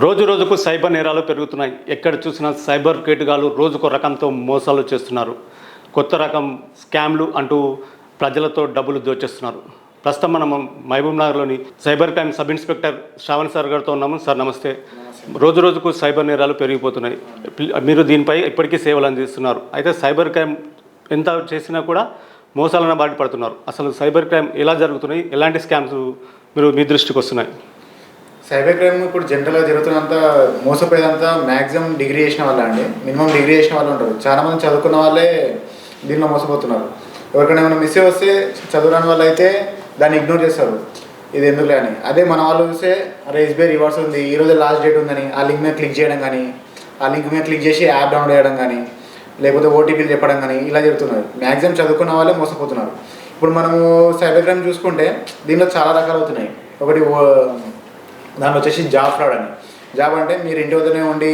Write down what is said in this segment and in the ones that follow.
రోజు రోజుకు సైబర్ నేరాలు పెరుగుతున్నాయి. ఎక్కడ చూసినా సైబర్ కేటుగాలు రోజుకో రకంతో మోసాలు చేస్తున్నారు. కొత్త రకం స్కామ్లు అంటూ ప్రజలతో డబ్బులు దోచేస్తున్నారు. ప్రస్తుతం మనం మహబూబ్ నగర్లోని cyber crime sub inspector Shravan sir గారితో ఉన్నాము. సార్ నమస్తే. రోజు రోజుకు సైబర్ నేరాలు పెరిగిపోతున్నాయి. మీరు దీనిపై ఇప్పటికీ సేవలు అందిస్తున్నారు. అయితే సైబర్ క్రైమ్ ఎంత చేసినా కూడా మోసాలను బారి పడుతున్నారు. అసలు సైబర్ క్రైమ్ ఎలా జరుగుతున్నాయి, ఎలాంటి స్కామ్స్ మీ దృష్టికి వస్తున్నాయి? సైబర్ క్రైమ్ ఇప్పుడు జనరల్గా జరుగుతున్నంత మోసపోయేదంతా మ్యాక్సిమం డిగ్రీ చేసిన వాళ్ళే అండి. మినిమం డిగ్రీ చేసిన వాళ్ళు ఉంటారు. చాలామంది చదువుకున్న వాళ్ళే దీనిలో మోసపోతున్నారు. ఎవరికైనా ఏమైనా మిస్ వస్తే చదువురాని వాళ్ళు అయితే దాన్ని ఇగ్నోర్ చేస్తారు, ఇది ఎందుకులే అని. అదే మన వాళ్ళు చూస్తే అరే ఎస్బీఐ రివార్డ్స్ ఉంది, ఈరోజు లాస్ట్ డేట్ ఉందని ఆ లింక్ మీద క్లిక్ చేయడం కానీ, ఆ లింక్ మీద క్లిక్ చేసి యాప్ డౌన్లోడ్ చేయడం కానీ, లేకపోతే ఓటీపీలు చెప్పడం కానీ ఇలా జరుగుతున్నారు. మ్యాక్సిమం చదువుకున్న వాళ్ళే మోసపోతున్నారు. ఇప్పుడు మనము సైబర్ క్రైమ్ చూసుకుంటే దీనిలో చాలా రకాలు అవుతున్నాయి. ఒకటి దాని వచ్చేసి జాబ్ ఫ్రాడ్ అని. జాబ్ అంటే మీరు ఇంటి వద్దనే ఉండి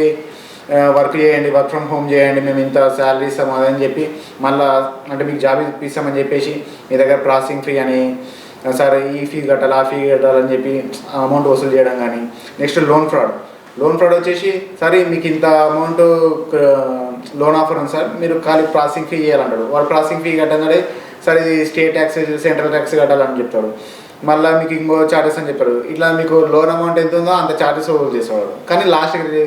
వర్క్ చేయండి, వర్క్ ఫ్రమ్ హోమ్ చేయండి, మేము ఇంత శాలరీ ఇస్తాము అదని చెప్పి మళ్ళీ అంటే మీకు జాబ్ ఇప్పిస్తామని చెప్పేసి మీ దగ్గర ప్రాసెసింగ్ ఫీ అని, సరే ఈ ఫీ కట్టాలి ఆ ఫీ కట్టాలని చెప్పి అమౌంట్ వసూలు చేయడం కానీ. Next loan fraud. Loan fraud వచ్చేసి సరే మీకు ఇంత అమౌంట్ లోన్ ఆఫర్ ఉంది సార్, మీరు ఖాళీ ప్రాసెసింగ్ ఫీ చేయాలంటాడు. వాడు ప్రాసెసింగ్ ఫీ కట్టగానే సరే ఇది స్టేట్ ట్యాక్స్ సెంట్రల్ ట్యాక్స్ కట్టాలని చెప్తాడు. మళ్ళీ మీకు ఇంకో చార్జెస్ అని చెప్పారు. ఇట్లా మీకు లోన్ అమౌంట్ ఎంత ఉందో అంత చార్జెస్ వసూలు చేసేవాడు, కానీ లాస్ట్కి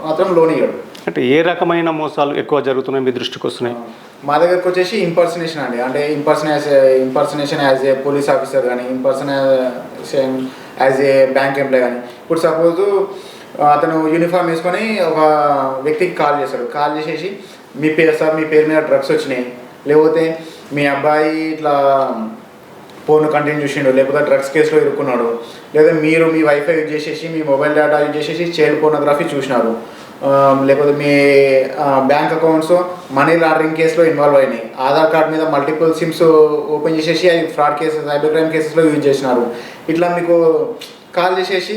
మాత్రం లోన్ ఇవ్వడు. అంటే ఏ రకమైన మోసాలు ఎక్కువ జరుగుతున్నాయి మీ దృష్టికి వస్తున్నాయి? మా దగ్గరకు వచ్చేసి ఇంపర్సనేషన్ అండి. అంటే impersonation as a police officer కానీ, impersonation as a bank employee కానీ. ఇప్పుడు సపోజు అతను యూనిఫామ్ వేసుకొని ఒక వ్యక్తికి కాల్ చేశాడు. కాల్ చేసేసి మీ పేరు సార్, మీ పేరు మీద డ్రగ్స్ వచ్చినాయి, లేకపోతే మీ అబ్బాయి ఇట్లా ఫోన్ కంటిన్యూ చేసిండు, లేకపోతే డ్రగ్స్ కేసులో ఇరుక్కున్నాడు, లేదా మీరు మీ వైఫై యూజ్ చేసేసి మీ మొబైల్ డేటా యూజ్ చేసేసి చైల్డ్ పోర్నోగ్రఫీ చూసినారు, లేకపోతే మీ బ్యాంక్ అకౌంట్స్ మనీ లాండరింగ్ కేసులో ఇన్వాల్వ్ అయినాయి, ఆధార్ కార్డ్ మీద మల్టిపుల్ సిమ్స్ ఓపెన్ చేసేసి అవి ఫ్రాడ్ కేసెస్ సైబర్ క్రైమ్ కేసెస్లో యూజ్ చేసినారు. ఇట్లా మీకు కాల్ చేసేసి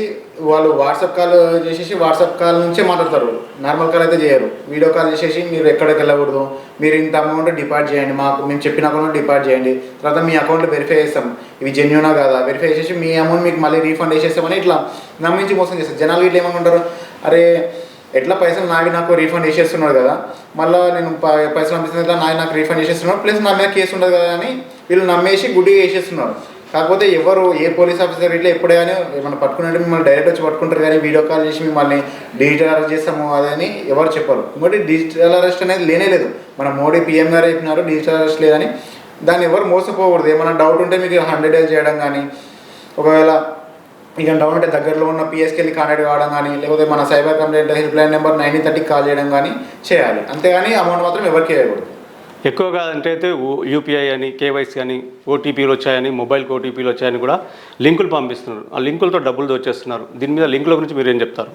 వాళ్ళు వాట్సాప్ కాల్ చేసేసి వాట్సాప్ కాల్ నుంచే మాట్లాడతారు. నార్మల్ కాల్ అయితే చేయరు. వీడియో కాల్ చేసేసి మీరు ఎక్కడికి వెళ్ళకూడదు, మీరు ఇంత అమౌంట్ డిపాజిట్ చేయండి, మాకు మేము చెప్పిన అకౌంట్లో డిపాజిట్ చేయండి, తర్వాత మీ అకౌంట్లో వెరిఫై చేస్తాం ఇవి జెన్యూనా కాదా, వెరిఫై చేసేసి మీ అమౌంట్ మీకు మళ్ళీ రీఫండ్ చేసేస్తామని ఇట్లా నమ్మించి మోసం చేస్తారు. జనాలు ఇట్లా ఏమనుకుంటారు, అరే ఎట్లా పైసలు నాకు రీఫండ్ చేసేస్తున్నాడు కదా, మళ్ళీ నేను పైసలు పంపిస్తున్నా ఇట్లా నాకు రీఫండ్ చేసేస్తున్నాడు, ప్లస్ నా మీద కేసు ఉండదు కదా అని వీళ్ళు నమ్మేసి గుడ్డిగా చేసేస్తున్నారు. కాకపోతే ఎవరు ఏ పోలీస్ ఆఫీసర్ ఇట్లా ఎప్పుడే కానీ ఏమైనా పట్టుకున్నట్టు మిమ్మల్ని డైరెక్ట్ వచ్చి పట్టుకుంటారు, కానీ వీడియో కాల్ చేసి మిమ్మల్ని డిజిటల్ అరెస్ట్ చేస్తాము అదని ఎవరు చెప్పరు. ఇంకోటి డిజిటల్ అరెస్ట్ అనేది లేనే లేదు. మన మోడీ పీఎం గారు చెప్పినారు డిజిటల్ అరెస్ట్ లేదని. దాన్ని ఎవరు మోసపోకూడదు. ఏమైనా డౌట్ ఉంటే మీకు 100 డైల్ చేయడం కానీ, ఒకవేళ ఇక డౌట్ ఉంటే దగ్గరలో ఉన్న పిఎస్కి వెళ్ళి కాంటాక్ట్ కావడం కానీ, లేకపోతే మన cyber complaint help line number 9030 call చేయడం కానీ చేయాలి. అంతేగాని అమౌంట్ మాత్రం ఎవరికి వేయకూడదు. ఎక్కువగా అంటే యూపీఐ అని, కేవైసీ అని, ఓటీపీలు వచ్చాయని, మొబైల్కి ఓటీపీలు వచ్చాయని కూడా లింకులు పంపిస్తున్నారు. ఆ లింకులతో డబ్బులు దోచేస్తున్నారు. దీని మీద లింకుల గురించి మీరు ఏం చెప్తారు?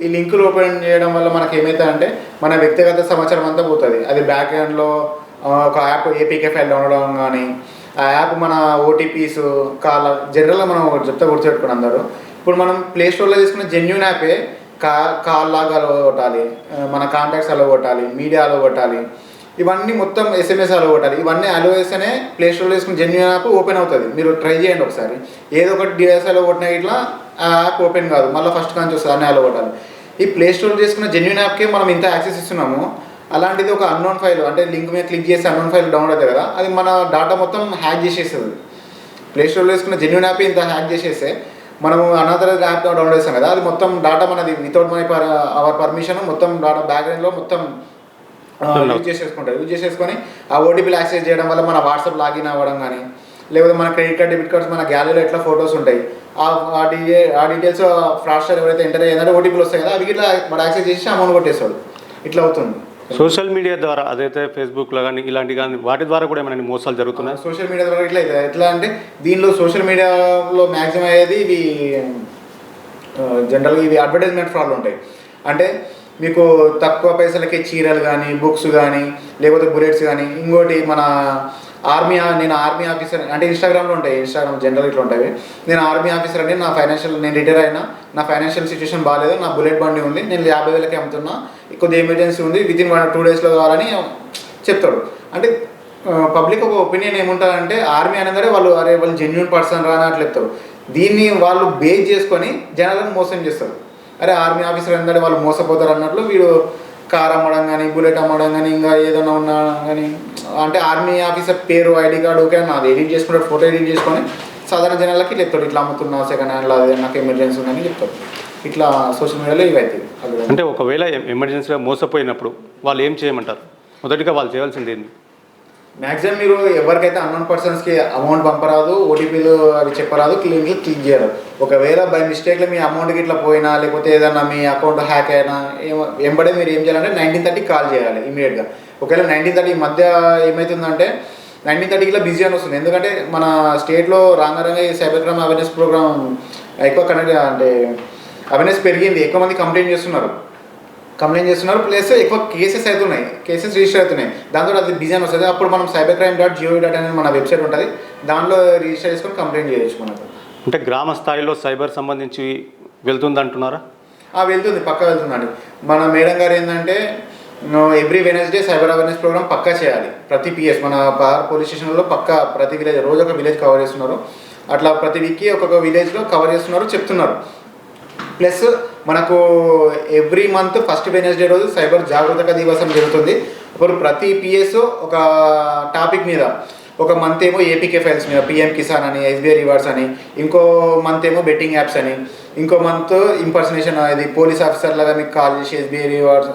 ఈ లింకులు ఓపెన్ చేయడం వల్ల మనకి ఏమవుతుందంటే మన వ్యక్తిగత సమాచారం అంతా పోతుంది. అది బ్యాక్ ఎండ్లో ఒక యాప్ ఏపీకే ఫైల్ డౌన్లోడ్ అవ్వడం కానీ, ఆ యాప్ మన ఓటీపీస్ కాల్ జనరల్గా మనం చెప్తే గుర్తుపెట్టుకుని అందరూ. ఇప్పుడు మనం ప్లే స్టోర్లో తీసుకున్న జెన్యూన్ యాపే కాల్ లాగా అలో కొట్టాలి, మన కాంటాక్ట్స్ అలో కొట్టాలి, మీడియా అలో కొట్టాలి, ఇవన్నీ మొత్తం ఎస్ఎంఎస్ అలో కొట్టాలి. ఇవన్నీ అలో వేస్తేనే ప్లే స్టోర్లో తీసుకుని జెన్యూన్ యాప్ ఓపెన్ అవుతుంది. మీరు ట్రై చేయండి ఒకసారి. ఏదో ఒకటి డివైస్ అలో కొట్టినా ఇట్లా ఆ యాప్ ఓపెన్ కాదు, మళ్ళీ ఫస్ట్ కాంచి వస్తుంది, అన్నీ అలో కొట్టాలి. ఈ ప్లే స్టోర్లో చేసుకున్న జెన్యూన్ యాప్కే మనం ఇంత యాక్సెస్ ఇస్తున్నాము. అలాంటిది ఒక అన్నోన్ ఫైల్ అంటే లింక్ మీద క్లిక్ చేసి అన్నోన్ ఫైల్ డౌన్లోడ్ అవుతుంది కదా, అది మన డాటా మొత్తం హ్యాక్ చేసేస్తుంది. ప్లే స్టోర్లో వేసుకున్న జెన్యూన్ యాప్ ఇంత హ్యాక్ చేసేస్తే మనము అనదర్ యాప్ డౌన్లోడ్ చేస్తాం కదా, అది మొత్తం డాటా మనది వితౌట్ మనీ అవర్ పర్మిషన్ మొత్తం డాటా బ్యాక్గ్రౌండ్లో మొత్తం యూజ్ చేసేసుకొని ఆ ఓటీపీలు యాక్సెస్ చేయడం వల్ల మన వాట్సాప్ లాగిన్ అవ్వడం కానీ, లేకపోతే మన క్రెడిట్ కార్డ్ డెబిట్ కార్డ్స్ మన గ్యాలరీలో ఎట్లా ఫొటోస్ ఉంటాయి ఆ డీటెయిల్స్ ఫ్రాడ్స్టర్ ఎవరైతే ఎంటర్ అయ్యిందంటే ఓటీపీలు వస్తాయి కదా, అవి ఇట్లా మన యాక్సెస్ చేసి అమౌంట్ కొట్టేస్తాడు. ఇట్లా అవుతుంది. సోషల్ మీడియా ద్వారా అదైతే ఫేస్బుక్లో కానీ ఇలాంటి కానీ వాటి ద్వారా కూడా ఏమైనా మోసాలు జరుగుతున్నాయి. సోషల్ మీడియా ద్వారా ఇట్లా అవుతుంది. ఎట్లా అంటే దీనిలో సోషల్ మీడియాలో మ్యాక్సిమం అయ్యేది ఇవి జనరల్గా ఇవి అడ్వర్టైజ్మెంట్ ఫ్రాడ్లు ఉంటాయి. అంటే మీకు తక్కువ పైసలకి చీరలు కానీ, బుక్స్ కానీ, లేకపోతే బుల్లెట్స్ కానీ. ఇంకోటి మన నేను ఆర్మీ ఆఫీసర్ అంటే ఇన్స్టాగ్రామ్లో ఉంటాయి, ఇన్స్టాగ్రామ్ జనరల్ ఇట్లా ఉంటాయి. నేను ఆర్మీ ఆఫీసర్ అండి, నేను రిటైర్ అయినా, నా ఫైనాన్షియల్ సిచ్యువేషన్ బాగాలేదు, నా బుల్లెట్ బండి ఉంది, నేను 50,000కి అమ్ముతున్నా, కొద్దిగా ఎమర్జెన్సీ ఉంది, వితిన్ 2 డేస్లో కావాలని చెప్తాడు. అంటే పబ్లిక్ ఒక ఒపీనియన్ ఏముంటుందంటే ఆర్మీ అనగానే వాళ్ళు జెన్యూన్ పర్సన్ రా అని అట్లా చెప్తారు. దీన్ని వాళ్ళు బేస్ చేసుకొని జనాలను మోసం చేస్తారు. అరే ఆర్మీ ఆఫీసర్ ఏంటంటే వాళ్ళు మోసపోతారు అన్నట్లు వీడు కార్ అమ్మడం కానీ బుల్లెట్ అమ్మడం కానీ ఇంకా ఏదైనా ఉన్నా కానీ అంటే ఆర్మీ ఆఫీసర్ పేరు ఐడి కార్డు ఓకే నాది ఎడిట్ చేసుకుంటాడు, ఫోటో ఎడిట్ చేసుకొని సాధారణ జనాలకి ఇట్లా చెప్తాడు, ఇట్లా అమ్ముతున్నా సెకండ్ హ్యాండ్లో అదే నాకు ఎమర్జెన్సీ ఉందని చెప్తాడు. ఇట్లా సోషల్ మీడియాలో ఇవి అవుతాయి. అంటే ఒకవేళ ఎమర్జెన్సీగా మోసపోయినప్పుడు వాళ్ళు ఏం చేయమంటారు? మొదటిగా వాళ్ళు చేయాల్సింది ఏంటి? మ్యాక్సిమం మీరు ఎవరికైతే అన్నోన్ పర్సన్స్కి అమౌంట్ పంపరాదు, ఓటీపీలు అవి చెప్పరాదు, క్లిక్ చేయరు. ఒకవేళ బై మిస్టేక్లో మీ అమౌంట్కి ఇట్లా పోయినా లేకపోతే ఏదన్నా మీ అకౌంట్ హ్యాక్ అయినా వెంబడే మీరు ఏం చేయాలంటే 1930 కాల్ చేయాలి ఇమీడియట్గా. ఒకవేళ 1930 మధ్య ఏమవుతుందంటే 1930 ఇట్లా బిజీ అని వస్తుంది. ఎందుకంటే మన స్టేట్లో రాంగారంగా ఈ సైబర్ క్రైమ్ అవేర్నెస్ ప్రోగ్రామ్ ఎక్కువ అంటే అవేర్నెస్ పెరిగింది, ఎక్కువ మంది కంప్లైంట్ చేస్తున్నారు ప్లస్ ఎక్కువ కేసెస్ అవుతున్నాయి, కేసెస్ రిజిస్టర్ అవుతున్నాయి. దాంతో అది బిజీ అని వస్తుంది. అప్పుడు మనం cybercrime.gov.in అనేది మన వెబ్సైట్ ఉంటుంది, దానిలో రిజిస్టర్ చేసుకొని కంప్లైంట్ చేయొచ్చు మనకు. అంటే గ్రామ స్థాయిలో సైబర్ సంబంధించి వెళ్తుంది అంటున్నారా? వెళ్తుంది, పక్కా వెళ్తుందండి. మన మేడం గారు ఏంటంటే every Wednesday cyber awareness program పక్కా చేయాలి. ప్రతి పిఎస్ మన పోలీస్ స్టేషన్లో పక్కా ప్రతి విలేజ్ రోజు ఒక విలేజ్ కవర్ చేస్తున్నారు. అట్లా ప్రతి వీక్కి ఒక్కొక్క విలేజ్లో కవర్ చేస్తున్నారు, చెప్తున్నారు. ప్లస్ మనకు ఎవ్రీ మంత్ ఫస్ట్ వెనస్డే రోజు సైబర్ జాగృతక దివసం జరుగుతుంది. ఇప్పుడు ప్రతి పిఎస్ ఒక టాపిక్ మీద, ఒక మంత్ ఏమో ఏపీకే ఫైల్స్ మీద, పిఎం కిసాన్ అని, ఎస్బీఐ రివార్డ్స్ అని, ఇంకో మంత్ ఏమో బెట్టింగ్ యాప్స్ అని, ఇంకో మంత్ ఇంపర్సనేషన్, ఇది పోలీస్ ఆఫీసర్ లాగా మీకు కాల్ చేసి ఎస్బీఐ రివార్డ్స్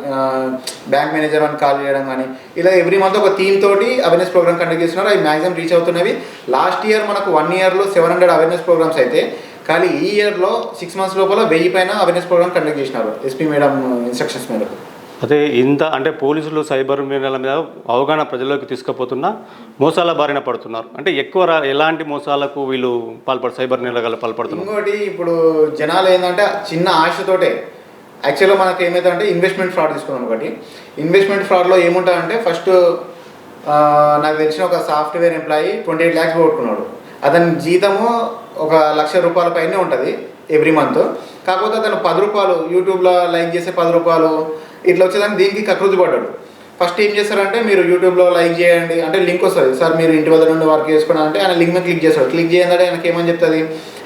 బ్యాంక్ మేనేజర్ అని కాల్ చేయడం కానీ, ఇలా ఎవ్రీ మంత్ ఒక థీమ్ తోటి అవేర్నెస్ ప్రోగ్రామ్ కండక్ట్ చేస్తున్నారు. అవి మ్యాక్సిమం రీచ్ అవుతున్నవి. లాస్ట్ ఇయర్ మనకు 1 yearలో 700 అవేర్నెస్ ప్రోగ్రామ్స్ అయితే, కానీ ఈ ఇయర్లో 6 months లోపల 1000 పైన అవేర్నెస్ ప్రోగ్రామ్ కండక్ట్ చేసినారు ఎస్పీ మేడం ఇన్స్ట్రక్షన్స్ మేరకు. అదే ఇంత అంటే పోలీసులు సైబర్ నేరాల మీద అవగాహన ప్రజల్లోకి తీసుకుపోతున్నా మోసాల బారిన పడుతున్నారు. అంటే ఎక్కువ ఎలాంటి మోసాలకు వీళ్ళు సైబర్ నేరాలు పాల్పడుతున్నారు? ఇంకోటి ఇప్పుడు జనాలు ఏంటంటే చిన్న ఆశతోటే యాక్చువల్గా మనకి ఏమైందంటే ఇన్వెస్ట్మెంట్ ఫ్రాడ్ తీసుకున్నాం. ఒకటి ఇన్వెస్ట్మెంట్ ఫ్రాడ్లో ఏముంటుందంటే ఫస్ట్ నాకు తెలిసిన ఒక సాఫ్ట్వేర్ ఎంప్లాయీ 28 lakhs పోగొట్టుకున్నాడు. అతని జీతము ఒక ₹1,00,000 పైనే ఉంటుంది ఎవ్రీ మంత్. కాకపోతే అతను ₹10 యూట్యూబ్లో లైక్ చేసే ₹10 ఇట్లా వచ్చేదాన్ని దీనికి కకృతి పడ్డాడు. ఫస్ట్ ఏం చేస్తారంటే మీరు యూట్యూబ్లో లైక్ చేయండి అంటే లింక్ వస్తుంది, సార్ మీరు ఇంటి వద్ద నుండి వర్క్ చేసుకున్నా అంటే ఆయన లింక్ మీద క్లిక్ చేస్తాడు. క్లిక్ చేయండి ఆయనకి ఏమని చెప్తుంది,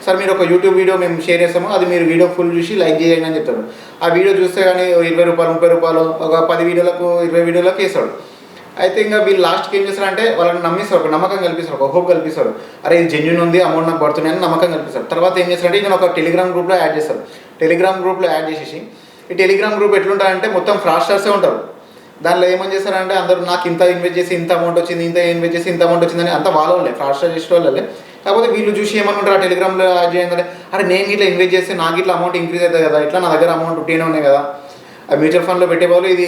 సార్ మీరు ఒక యూట్యూబ్ వీడియో మేము షేర్ చేస్తాము, అది మీరు వీడియో ఫుల్ చూసి లైక్ చేయండి అని చెప్తాడు. ఆ వీడియో చూస్తే కానీ ₹20 ₹30 ఒక 10 వీడియోలకు 20 వీడియోలకు వేస్తాడు. అయితే ఇంకా వీళ్ళు లాస్ట్కి ఏం చేస్తారంటే వాళ్ళని నమ్మిస్తారు, ఒక నమ్మకం కల్పిస్తారు, ఒక హోప్ కల్పిస్తారు. అరే ఇది జెన్యూన్ ఉంది, అమౌంట్ నాకు పడుతున్నాయని నమ్మకం కల్పిస్తారు. తర్వాత ఏం చేస్తారంటే నేను ఒక టెలిగ్రామ్ గ్రూప్లో యాడ్ చేస్తారు. టెలిగ్రామ్ గ్రూప్లో యాడ్ చేసేసి ఈ టెలిగ్రామ్ గ్రూప్ ఎట్లుంటారంటే మొత్తం ఫ్రాడ్స్టర్సే ఉంటారు. దానిలో ఏమని చేస్తారంటే అందరూ నాకు ఇంత ఇన్వెస్ట్ చేసి ఇంత అమౌంట్ వచ్చింది, ఇంత ఇన్వెస్ట్ చేసి ఇంత అమౌంట్ వచ్చిందని అంత వాళ్ళే ఫ్రాడ్స్టర్ చేసే వాళ్ళే. కాకపోతే వీళ్ళు చూసి ఏమనుకుంటారు, ఆ టెలిగ్రామ్లో యాడ్ చేయంగానే అరే నేను ఇట్లా ఇన్వెస్ట్ చేస్తే నాకు ఇట్లా అమౌంట్ ఇంక్రీజ్ అవుతుంది కదా, ఇట్లా నా దగ్గర అమౌంట్ ఉంటేనే ఉన్నాయి కదా, ఆ మ్యూచువల్ ఫండ్లో పెట్టే వాళ్ళు ఇది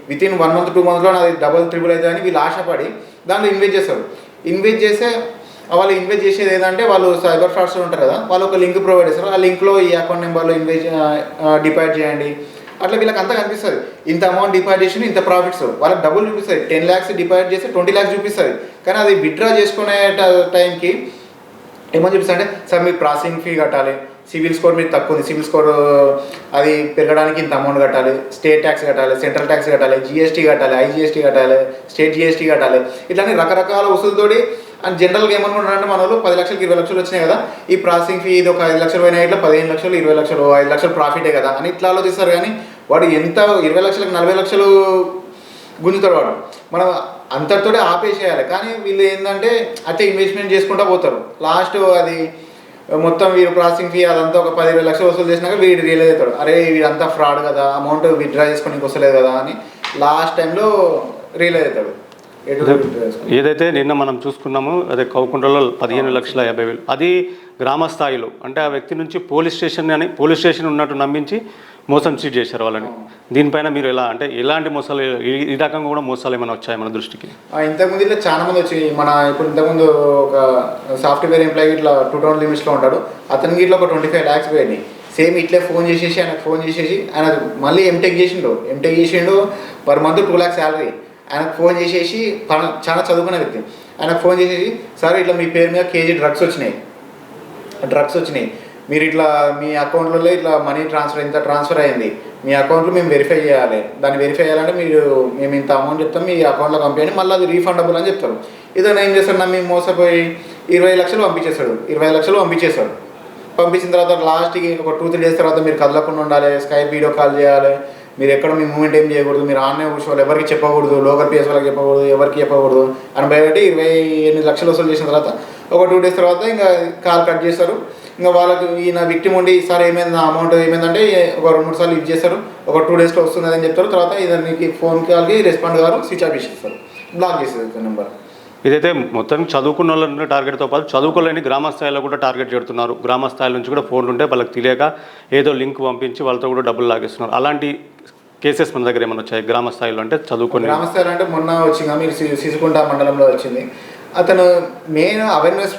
వితిన్ 1 month 2 monthsలో నాది డబుల్ ట్రిపుల్ అవుతుందని వీళ్ళు ఆశపడి దాంట్లో ఇన్వెస్ట్ చేస్తారు. ఇన్వెస్ట్ చేస్తే వాళ్ళు ఇన్వెస్ట్ చేసేది ఏంటంటే వాళ్ళు సైబర్ ఫ్రాడ్స్టర్ ఉంటారు కదా, వాళ్ళు ఒక లింక్ ప్రొవైడ్ చేస్తారు. ఆ లింక్లో ఈ అకౌంట్ నెంబర్లో డిపాజిట్ చేయండి, అట్లా వీళ్ళకి అంతా కనిపిస్తుంది. ఇంత అమౌంట్ డిపాజిట్ చేసి ఇంత ప్రాఫిట్స్ వాళ్ళకి డబుల్ చూపిస్తుంది. 10 lakhs డిపాజిట్ చేస్తే 20 lakhs చూపిస్తుంది. కానీ అది విత్డ్రా చేసుకునే టైంకి ఏమని చూపిస్తుంది అంటే సార్ మీరు ప్రాసెసింగ్ ఫీ కట్టాలి, సివిల్ స్కోర్ మీకు తక్కువ ఉంది, సివిల్ స్కోర్ అది పెరగడానికి ఇంత అమౌంట్ కట్టాలి, స్టేట్ ట్యాక్స్ కట్టాలి, సెంట్రల్ ట్యాక్స్ కట్టాలి, జీఎస్టీ కట్టాలి, ఐజీఎస్టీ కట్టాలి, స్టేట్ జీఎస్టీ కట్టాలి, ఇట్లానే రకరకాల వసూలుతోటి. అండ్ జనరల్గా ఏమనుకుంటారంటే మన వాళ్ళు 10 లక్షలకి 20 లక్షలు వచ్చినాయి కదా, ఈ ప్రాసెసింగ్ ఫీ ఇది ఒక 5 లక్షలు పోయినా ఇట్లా 15 లక్షలు 20 లక్షలు 5 లక్షలు ప్రాఫిటే కదా అని ఇట్లా ఆలోచిస్తారు. కానీ వాడు ఎంత 20 లక్షలకు 40 లక్షలు గుంజుతాడు వాడు. మనం అంతటితోనే ఆపేసేయాలి. కానీ వీళ్ళు ఏంటంటే అయితే ఇన్వెస్ట్మెంట్ చేసుకుంటూ పోతారు. లాస్ట్ అది మొత్తం వీడు ప్రాసెసింగ్ ఫీ అదంతా ఒక 10-20 లక్షలు వసూలు చేసినాక వీడు రియలైజ్ అవుతాడు, అరే వీడంతా ఫ్రాడ్ కదా, అమౌంట్ విత్డ్రా చేసుకోనికి వస్తలేదు కదా అని లాస్ట్ టైంలో రియలైజ్ అవుతాడు. ఏదైతే నిన్న మనం చూసుకున్నామో అదే కౌకుంటలో 15,50,000 అది గ్రామ స్థాయిలో అంటే ఆ వ్యక్తి నుంచి పోలీస్ స్టేషన్ ఉన్నట్టు నమ్మించి మోసం చీట్ చేశారు వాళ్ళని. దీనిపైన మీరు ఎలా అంటే ఎలాంటి మోసాలు ఈ రకంగా కూడా మోసాలు ఏమైనా వచ్చాయి మన దృష్టికి? ఇంతకుముందు ఇట్లా చాలా మంది వచ్చి ఇప్పుడు ఇంతకుముందు ఒక సాఫ్ట్వేర్ ఎంప్లాయీ ఇట్లా 2000 లిమిట్స్లో ఉంటాడు, అతనికి ఇట్లా ఒక 25 lakhs పోయింది. సేమ్ ఇట్లే ఫోన్ చేసేసి ఆయన మళ్ళీ ఎంటెక్ చేసిండు పర్ మంత్ 2 lakhs శాలరీ. ఆయనకు ఫోన్ చేసేసి చాలా చదువుకునే వ్యక్తి, ఆయనకు ఫోన్ చేసేసి సార్ ఇట్లా మీ పేరు మీద kg డ్రగ్స్ వచ్చినాయి, మీరు ఇట్లా మీ అకౌంట్లో ఇట్లా మనీ ట్రాన్స్ఫర్ అయింది, మీ అకౌంట్లో మేము వెరిఫై చేయాలి, దాన్ని వెరిఫై చేయాలంటే మేము ఇంత అమౌంట్ చెప్తాం మీ అకౌంట్లో పంపించండి, మళ్ళీ అది రీఫండబుల్ అని చెప్తారు. ఇదైనా ఏం చేస్తాడు, మేము మోసపోయి 20 లక్షలు పంపించేస్తాడు. పంపించిన తర్వాత లాస్ట్కి ఒక 2-3 డేస్ తర్వాత మీరు కదలకుండా ఉండాలి, స్కైప్ వీడియో కాల్ చేయాలి, మీరు ఎక్కడ మీ మూమెంట్ ఏం చేయకూడదు, మీరు ఆన్లైన్ కూర్చోవాలి, ఎవరికి చెప్పకూడదు, లోకల్ పిఎస్ వాళ్ళకి చెప్పకూడదు, ఎవరికి చెప్పకూడదు అని భయపెట్టి 28 లక్షలు వసూలు చేసిన తర్వాత ఒక 2 డేస్ తర్వాత ఇంకా కాల్ కట్ చేస్తారు. ఇంకా వాళ్ళకి ఈయన విక్టిమ్ ఉండి సార్ ఏమైంది అమౌంట్ ఏమైందంటే ఒక 2-3 సార్లు యూజ్ చేస్తారు, ఒక 2 డేస్లో వస్తుంది అని చెప్తారు. తర్వాత ఇతనికి ఫోన్ కాల్కి రెస్పాండ్ గారు స్విచ్ ఆఫ్ చేసేస్తారు, బ్లాక్ చేసేది నెంబర్. ఇదైతే మొత్తం చదువుకున్న వాళ్ళని టార్గెట్తో పాటు చదువుకోలేని గ్రామ స్థాయిలో కూడా టార్గెట్ చేస్తున్నారు. గ్రామ స్థాయి నుంచి కూడా ఫోన్లు ఉంటే వాళ్ళకి తెలియక ఏదో లింక్ పంపించి వాళ్ళతో కూడా డబ్బులు లాగేస్తున్నారు. అలాంటి కేసెస్ మన దగ్గర ఏమైనా వచ్చాయి గ్రామ స్థాయిలో? అంటే చదువుకుని గ్రామ స్థాయిలో అంటే మొన్న వచ్చిందా మీరు సిసుకుంట మండలంలో వచ్చింది. అతను మెయిన్ అవేర్నెస్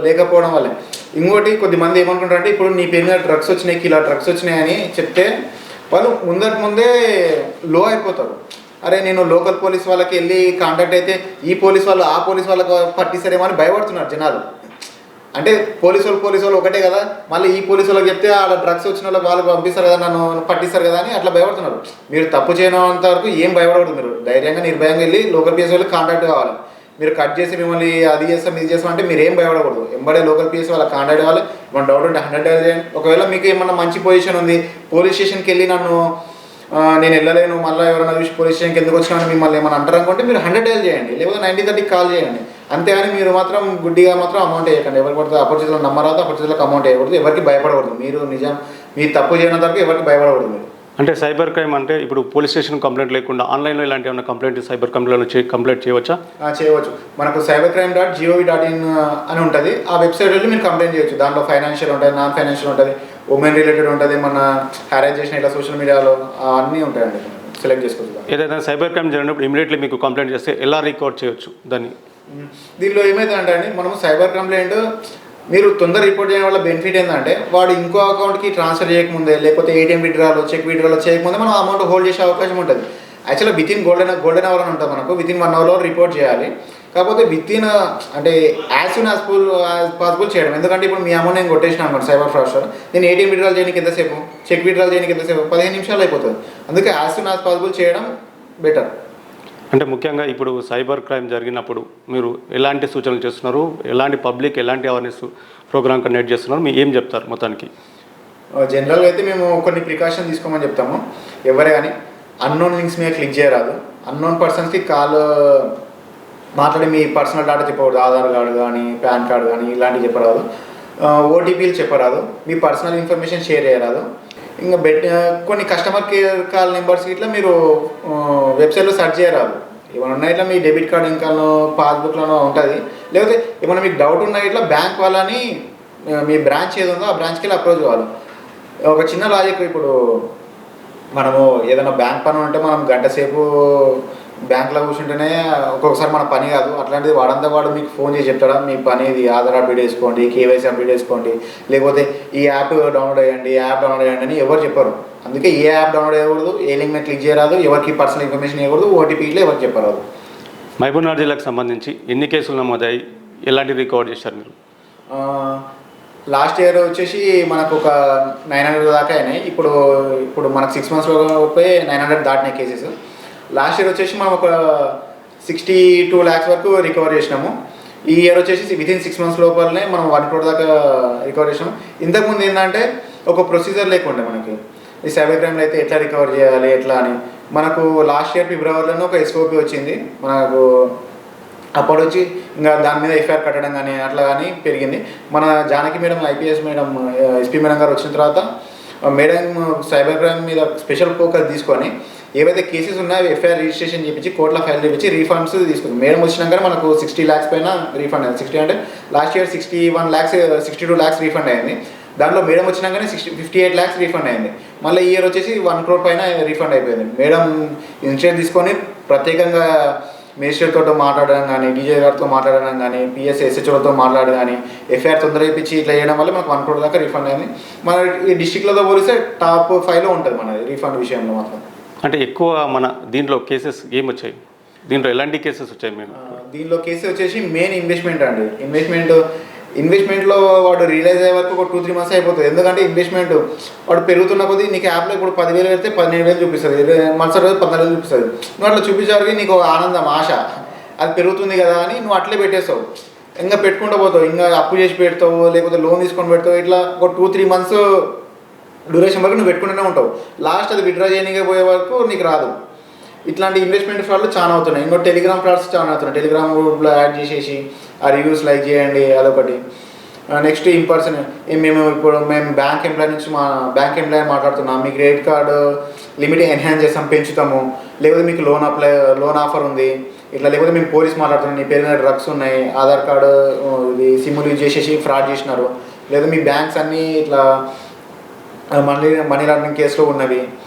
లేకపోవడం వల్లే. ఇంకోటి కొద్దిమంది ఏమనుకుంటారంటే ఇప్పుడు నీ పేరు మీద డ్రగ్స్ వచ్చినాయి, ఇలా డ్రగ్స్ వచ్చినాయి అని చెప్తే వాళ్ళు ముందే లో అయిపోతారు. అరే నేను లోకల్ పోలీస్ వాళ్ళకి వెళ్ళి కాంటాక్ట్ అయితే ఈ పోలీస్ వాళ్ళు ఆ పోలీస్ వాళ్ళకి పట్టిస్తారేమో అని భయపడుతున్నారు జనాలు. అంటే పోలీసు వాళ్ళు ఒకటే కదా, మళ్ళీ ఈ పోలీసు వాళ్ళకి చెప్తే వాళ్ళ డ్రగ్స్ వచ్చిన వాళ్ళకి పంపిస్తారు కదా, నన్ను పట్టిస్తారు కదా అని అట్లా భయపడుతున్నారు. మీరు తప్పు చేయనంత వరకు ఏం భయపడకూడదు, మీరు ధైర్యంగా నిర్భయంగా వెళ్ళి లోకల్ పిఎస్ వాళ్ళకి కాంటాక్ట్ కావాలి. మీరు కట్ చేసి మిమ్మల్ని అది చేస్తాం ఇది చేస్తాం అంటే మీరు ఏం భయపడకూడదు. ఎంబడే లోకల్ పిఎస్ వాళ్ళకి కాంటాక్ట్ కావాలి. మన డౌట్ ఉంటే 100 డైల్ చేయండి. ఒకవేళ మీకు ఏమన్నా మంచి పొజిషన్ ఉంది, పోలీస్ స్టేషన్కి వెళ్ళి నేను వెళ్ళలేను, మళ్ళీ ఎవరైనా చూసి పోలీస్ స్టేషన్కి ఎందుకు వచ్చినా మిమ్మల్ని ఏమైనా అంటారు అనుకుంటే మీరు 100 డైల్ చేయండి, లేకపోతే 9030కి కాల్ చేయండి. అంతేగాని మీరు మాత్రం గుడ్డిగా మాత్రం అమౌంట్ వేయకండి. ఎవరికి పడితే అపరిచితులకు నమ్మరాదు, అపరిచితులకు అమౌంట్ వేయకూడదు, ఎవరికి భయపడకూడదు. మీరు మీరు తప్పు చేయడం తప్ప ఎవరికి భయపడకూడదు. మీరు అంటే సైబర్ క్రైమ్ అంటే ఇప్పుడు పోలీస్ స్టేషన్ కంప్లైంట్ లేకుండా ఆన్లైన్లో ఇలాంటి ఏమైనా కంప్లైంట్ సైబర్ కంప్లైంట్ చేయవచ్చా? చేయవచ్చు. మనకు cybercrime.gov.in అని ఉంటుంది. ఆ వెబ్సైట్ వెళ్ళి మీరు కంప్లైంట్ చేయొచ్చు. దాంట్లో ఫైనాన్షియల్ ఉంటుంది, నాన్ ఫైనాన్షియల్ ఉంటుంది, ఉమెన్ రిలేటెడ్ ఉంటుంది, మన హ్యారేజ్ చేసిన ఇట్లా సోషల్ మీడియాలో అన్నీ ఉంటాయండి. సెలెక్ట్ చేసుకోవచ్చు. ఏదైనా సైబర్ క్రైమ్ జరిగినప్పుడు ఇమీడియట్లీ మీకు కంప్లైంట్ చేస్తే ఎలా రికార్డ్ చేయొచ్చు దాన్ని? దీనిలో ఏమైందంటే అండి, మనము సైబర్ కంప్లైంట్ మీరు తొందర రిపోర్ట్ చేయడం వల్ల బెనిఫిట్ ఏంటంటే వాడు ఇంకో అకౌంట్కి ట్రాన్స్ఫర్ చేయకముందే, లేకపోతే ATM విత్డ్రాలో చెక్ విత్డ్రాలో చేయకముందే మనం అమౌంట్ హోల్డ్ చేసే అవకాశం ఉంటుంది. యాక్చువల్గా వితిన్ గోల్డెన్ అవర్ అని ఉంటుంది మనకు, వితిన్ 1 అవర్లో రిపోర్ట్ చేయాలి. కాకపోతే అంటే యాజ్ సూన్ యాజ్ పాసిబుల్ చేయడం. ఎందుకంటే ఇప్పుడు మీ అమౌంట్ నేను కొట్టేసిన అనమాట సైబర్ ఫ్రాడ్స్టర్, నేను ATM విత్డ్రాల్ చేయడానికి ఎంతసేపు, చెక్ విత్డ్రాల్ చేయడానికి ఎంతసేపు, 15 నిమిషాలు అయిపోతుంది. అందుకే యాజ్ సూన్ యాజ్ పాసిబుల్ చేయడం బెటర్. అంటే ముఖ్యంగా ఇప్పుడు సైబర్ క్రైమ్ జరిగినప్పుడు మీరు ఎలాంటి సూచనలు చేస్తున్నారు, ఎలాంటి పబ్లిక్ ఎలాంటి అవేర్నెస్ ప్రోగ్రామ్ కండక్ట్ చేస్తున్నారు, మీరు ఏం చెప్తారు మొత్తానికి? జనరల్గా అయితే మేము కొన్ని ప్రికాషన్ తీసుకోమని చెప్తాము. ఎవరే కానీ అన్నోన్ లింక్స్ మీద క్లిక్ చేయరాదు, అన్నోన్ పర్సన్స్కి కాల్ మాట్లాడి మీ పర్సనల్ డేటా చెప్పకూడదు, ఆధార్ కార్డు కానీ పాన్ కార్డు కానీ ఇలాంటివి చెప్పరాదు, OTPలు చెప్పరాదు, మీ పర్సనల్ ఇన్ఫర్మేషన్ షేర్ చేయరాదు. ఇంకా కొన్ని కస్టమర్ కేర్ కాల్ నెంబర్స్ ఇట్లా మీరు వెబ్సైట్లో సెర్చ్ చేయరాదు. ఏమైనా ఉన్నాయి ఇట్లా మీ డెబిట్ కార్డ్ ఇంకానో పాస్బుక్లోనో ఉంటుంది, లేకపోతే ఏమైనా మీకు డౌట్ ఉన్నాయి ఇట్లా బ్యాంక్ వాళ్ళని మీ బ్రాంచ్ ఏది ఉందో ఆ బ్రాంచ్కి వెళ్ళి అప్రోచ్ కావాలి. ఒక చిన్న లాజిక్, ఇప్పుడు మనము ఏదైనా బ్యాంక్ పని ఉంటే మనం గంట సేపు బ్యాంక్లో కూర్చుంటేనే ఒక్కొక్కసారి మన పని కాదు. అట్లాంటిది వాడు మీకు ఫోన్ చేసి చెప్తాడా మీ పని ఇది, ఆధార్ అప్డేట్ చేసుకోండి, KYC అప్డేట్ చేసుకోండి, లేకపోతే ఈ యాప్ డౌన్లోడ్ అయ్యండి అని ఎవరు చెప్పరు. అందుకే ఏ యాప్ డౌన్లోడ్ చేయకూడదు, ఏ లింక్ మీద క్లిక్ చేయరాదు, ఎవరికి పర్సనల్ ఇన్ఫర్మేషన్ ఇవ్వకూడదు, OTPలో ఎవరికి చెప్పరాదు. మహబూబ్నగర్ జిల్లాకు సంబంధించి ఎన్ని కేసులు నమోదాయి, ఎలాంటి రికార్డ్ చేశారు మీరు? లాస్ట్ ఇయర్ వచ్చేసి మనకు ఒక 900 దాకా అయినాయి. ఇప్పుడు మనకు 6 monthsలో పోయి 900 దాటినాయి కేసెస్. లాస్ట్ ఇయర్ వచ్చేసి మనం ఒక 62 lakhs వరకు రికవర్ చేసినాము. ఈ ఇయర్ వచ్చేసి వితిన్ 6 months లోపలనే మనం 1 crore దాకా రికవర్ చేసినాము. ఇంతకుముందు ఏంటంటే ఒక ప్రొసీజర్ లేకుండే మనకి ఈ సైబర్ క్రైమ్లో అయితే ఎట్లా రికవర్ చేయాలి ఎట్లా అని. మనకు లాస్ట్ ఇయర్ ఫిబ్రవరిలోనే ఒక SOP వచ్చింది మనకు. అప్పుడు వచ్చి ఇంకా దాని మీద FIR కట్టడం కానీ అట్లా కానీ పెరిగింది. మన Janaki madam IPS madam SP madam గారు వచ్చిన తర్వాత మేడం సైబర్ క్రైమ్ మీద స్పెషల్ ఫోకస్ తీసుకొని ఏవైతే కేసెస్ ఉన్నాయో FIR రిజిస్ట్రేషన్ చేయించి కోర్టులో ఫైల్ చేయించి రీఫండ్స్ తీసుకుంది. మేడం వచ్చినాక మనకు 60 lakhs పైన రీఫండ్ అయింది. 60 అంటే లాస్ట్ ఇయర్ 62 lakhs రీఫండ్ అయింది. దాంట్లో మేడం వచ్చినాకనే 58 lakhs రీఫండ్ అయింది. మళ్ళీ ఈ ఇయర్ వచ్చేసి 1 crore పైన రీఫండ్ అయిపోయింది. మేడం ఇన్స్టెంట్ తీసుకొని ప్రత్యేకంగా మేజిస్ట్రేట్తో మాట్లాడడం కానీ, DJ గారితో మాట్లాడడం కానీ, PS SHOతో మాట్లాడడం కానీ, FIR తొందరగా ఇప్పించి ఇట్లా చేయడం వల్ల మనకు 1 crore దాకా రీఫండ్ అయింది. మన ఈ డిస్టిక్లతో పోలిస్తే టాప్ 5లో ఉంటుంది మనది రీఫండ్ విషయంలో మాత్రం. అంటే ఎక్కువ మన దీంట్లో కేసెస్ ఏమొచ్చాయి, దీంట్లో ఎలాంటి కేసెస్ వచ్చాయి? మేము దీనిలో కేసు వచ్చేసి మెయిన్ ఇన్వెస్ట్మెంట్ అండి. ఇన్వెస్ట్మెంట్లో వాడు రియలైజ్ అయ్యే వరకు ఒక 2-3 months అయిపోతుంది. ఎందుకంటే ఇన్వెస్ట్మెంట్ వాడు పెరుగుతున్న కొద్దీ నీకు యాప్లో ఇప్పుడు 10,000 పెడితే 17,000 చూపిస్తుంది, మరుసటి రోజు 14,000 చూపిస్తుంది. నువ్వు అట్లా చూపించేవారికి నీకు ఆనందం, ఆశ, అది పెరుగుతుంది కదా అని నువ్వు అట్లే పెట్టేస్తావు. ఇంకా పెట్టుకుంటూ పోతావు, ఇంకా అప్పు చేసి పెడతావు, లేకపోతే లోన్ తీసుకొని పెడతావు. ఇట్లా ఒక 2-3 months డ్యూరేషన్ వరకు నువ్వు పెట్టుకుంటూనే ఉంటావు. లాస్ట్ అది విత్డ్రా చేయడానికి పోయే వరకు నీకు రాదు. ఇట్లాంటి ఇన్వెస్ట్మెంట్ ఫ్రాడ్లు చాలా అవుతున్నాయి. ఇంకో టెలిగ్రామ్ ఫ్రాడ్స్ చాలా అవుతున్నాయి. టెలిగ్రామ్ గ్రూప్లో యాడ్ చేసేసి ఆ రివ్యూస్ లైక్ చేయండి, అదొకటి. నెక్స్ట్ మేము బ్యాంక్ ఎంప్లాయీ నుంచి బ్యాంక్ ఎంప్లాయీ మాట్లాడుతున్నాం, మీ క్రెడిట్ కార్డు లిమిట్ ఎన్హాన్స్ చేస్తాం, పెంచుతాము, లేకపోతే మీకు లోన్ ఆఫర్ ఉంది ఇట్లా, లేకపోతే మేము పోలీస్ మాట్లాడుతున్నాం, నీ పేరు మీద డ్రగ్స్ ఉన్నాయి, ఆధార్ కార్డు ఇది సిమ్ములు యూజ్ చేసేసి ఫ్రాడ్ చేసినారు, లేదా మీ బ్యాంక్స్ అన్నీ ఇట్లా మనీ లాండరింగ్ కేసులో ఉన్నవి,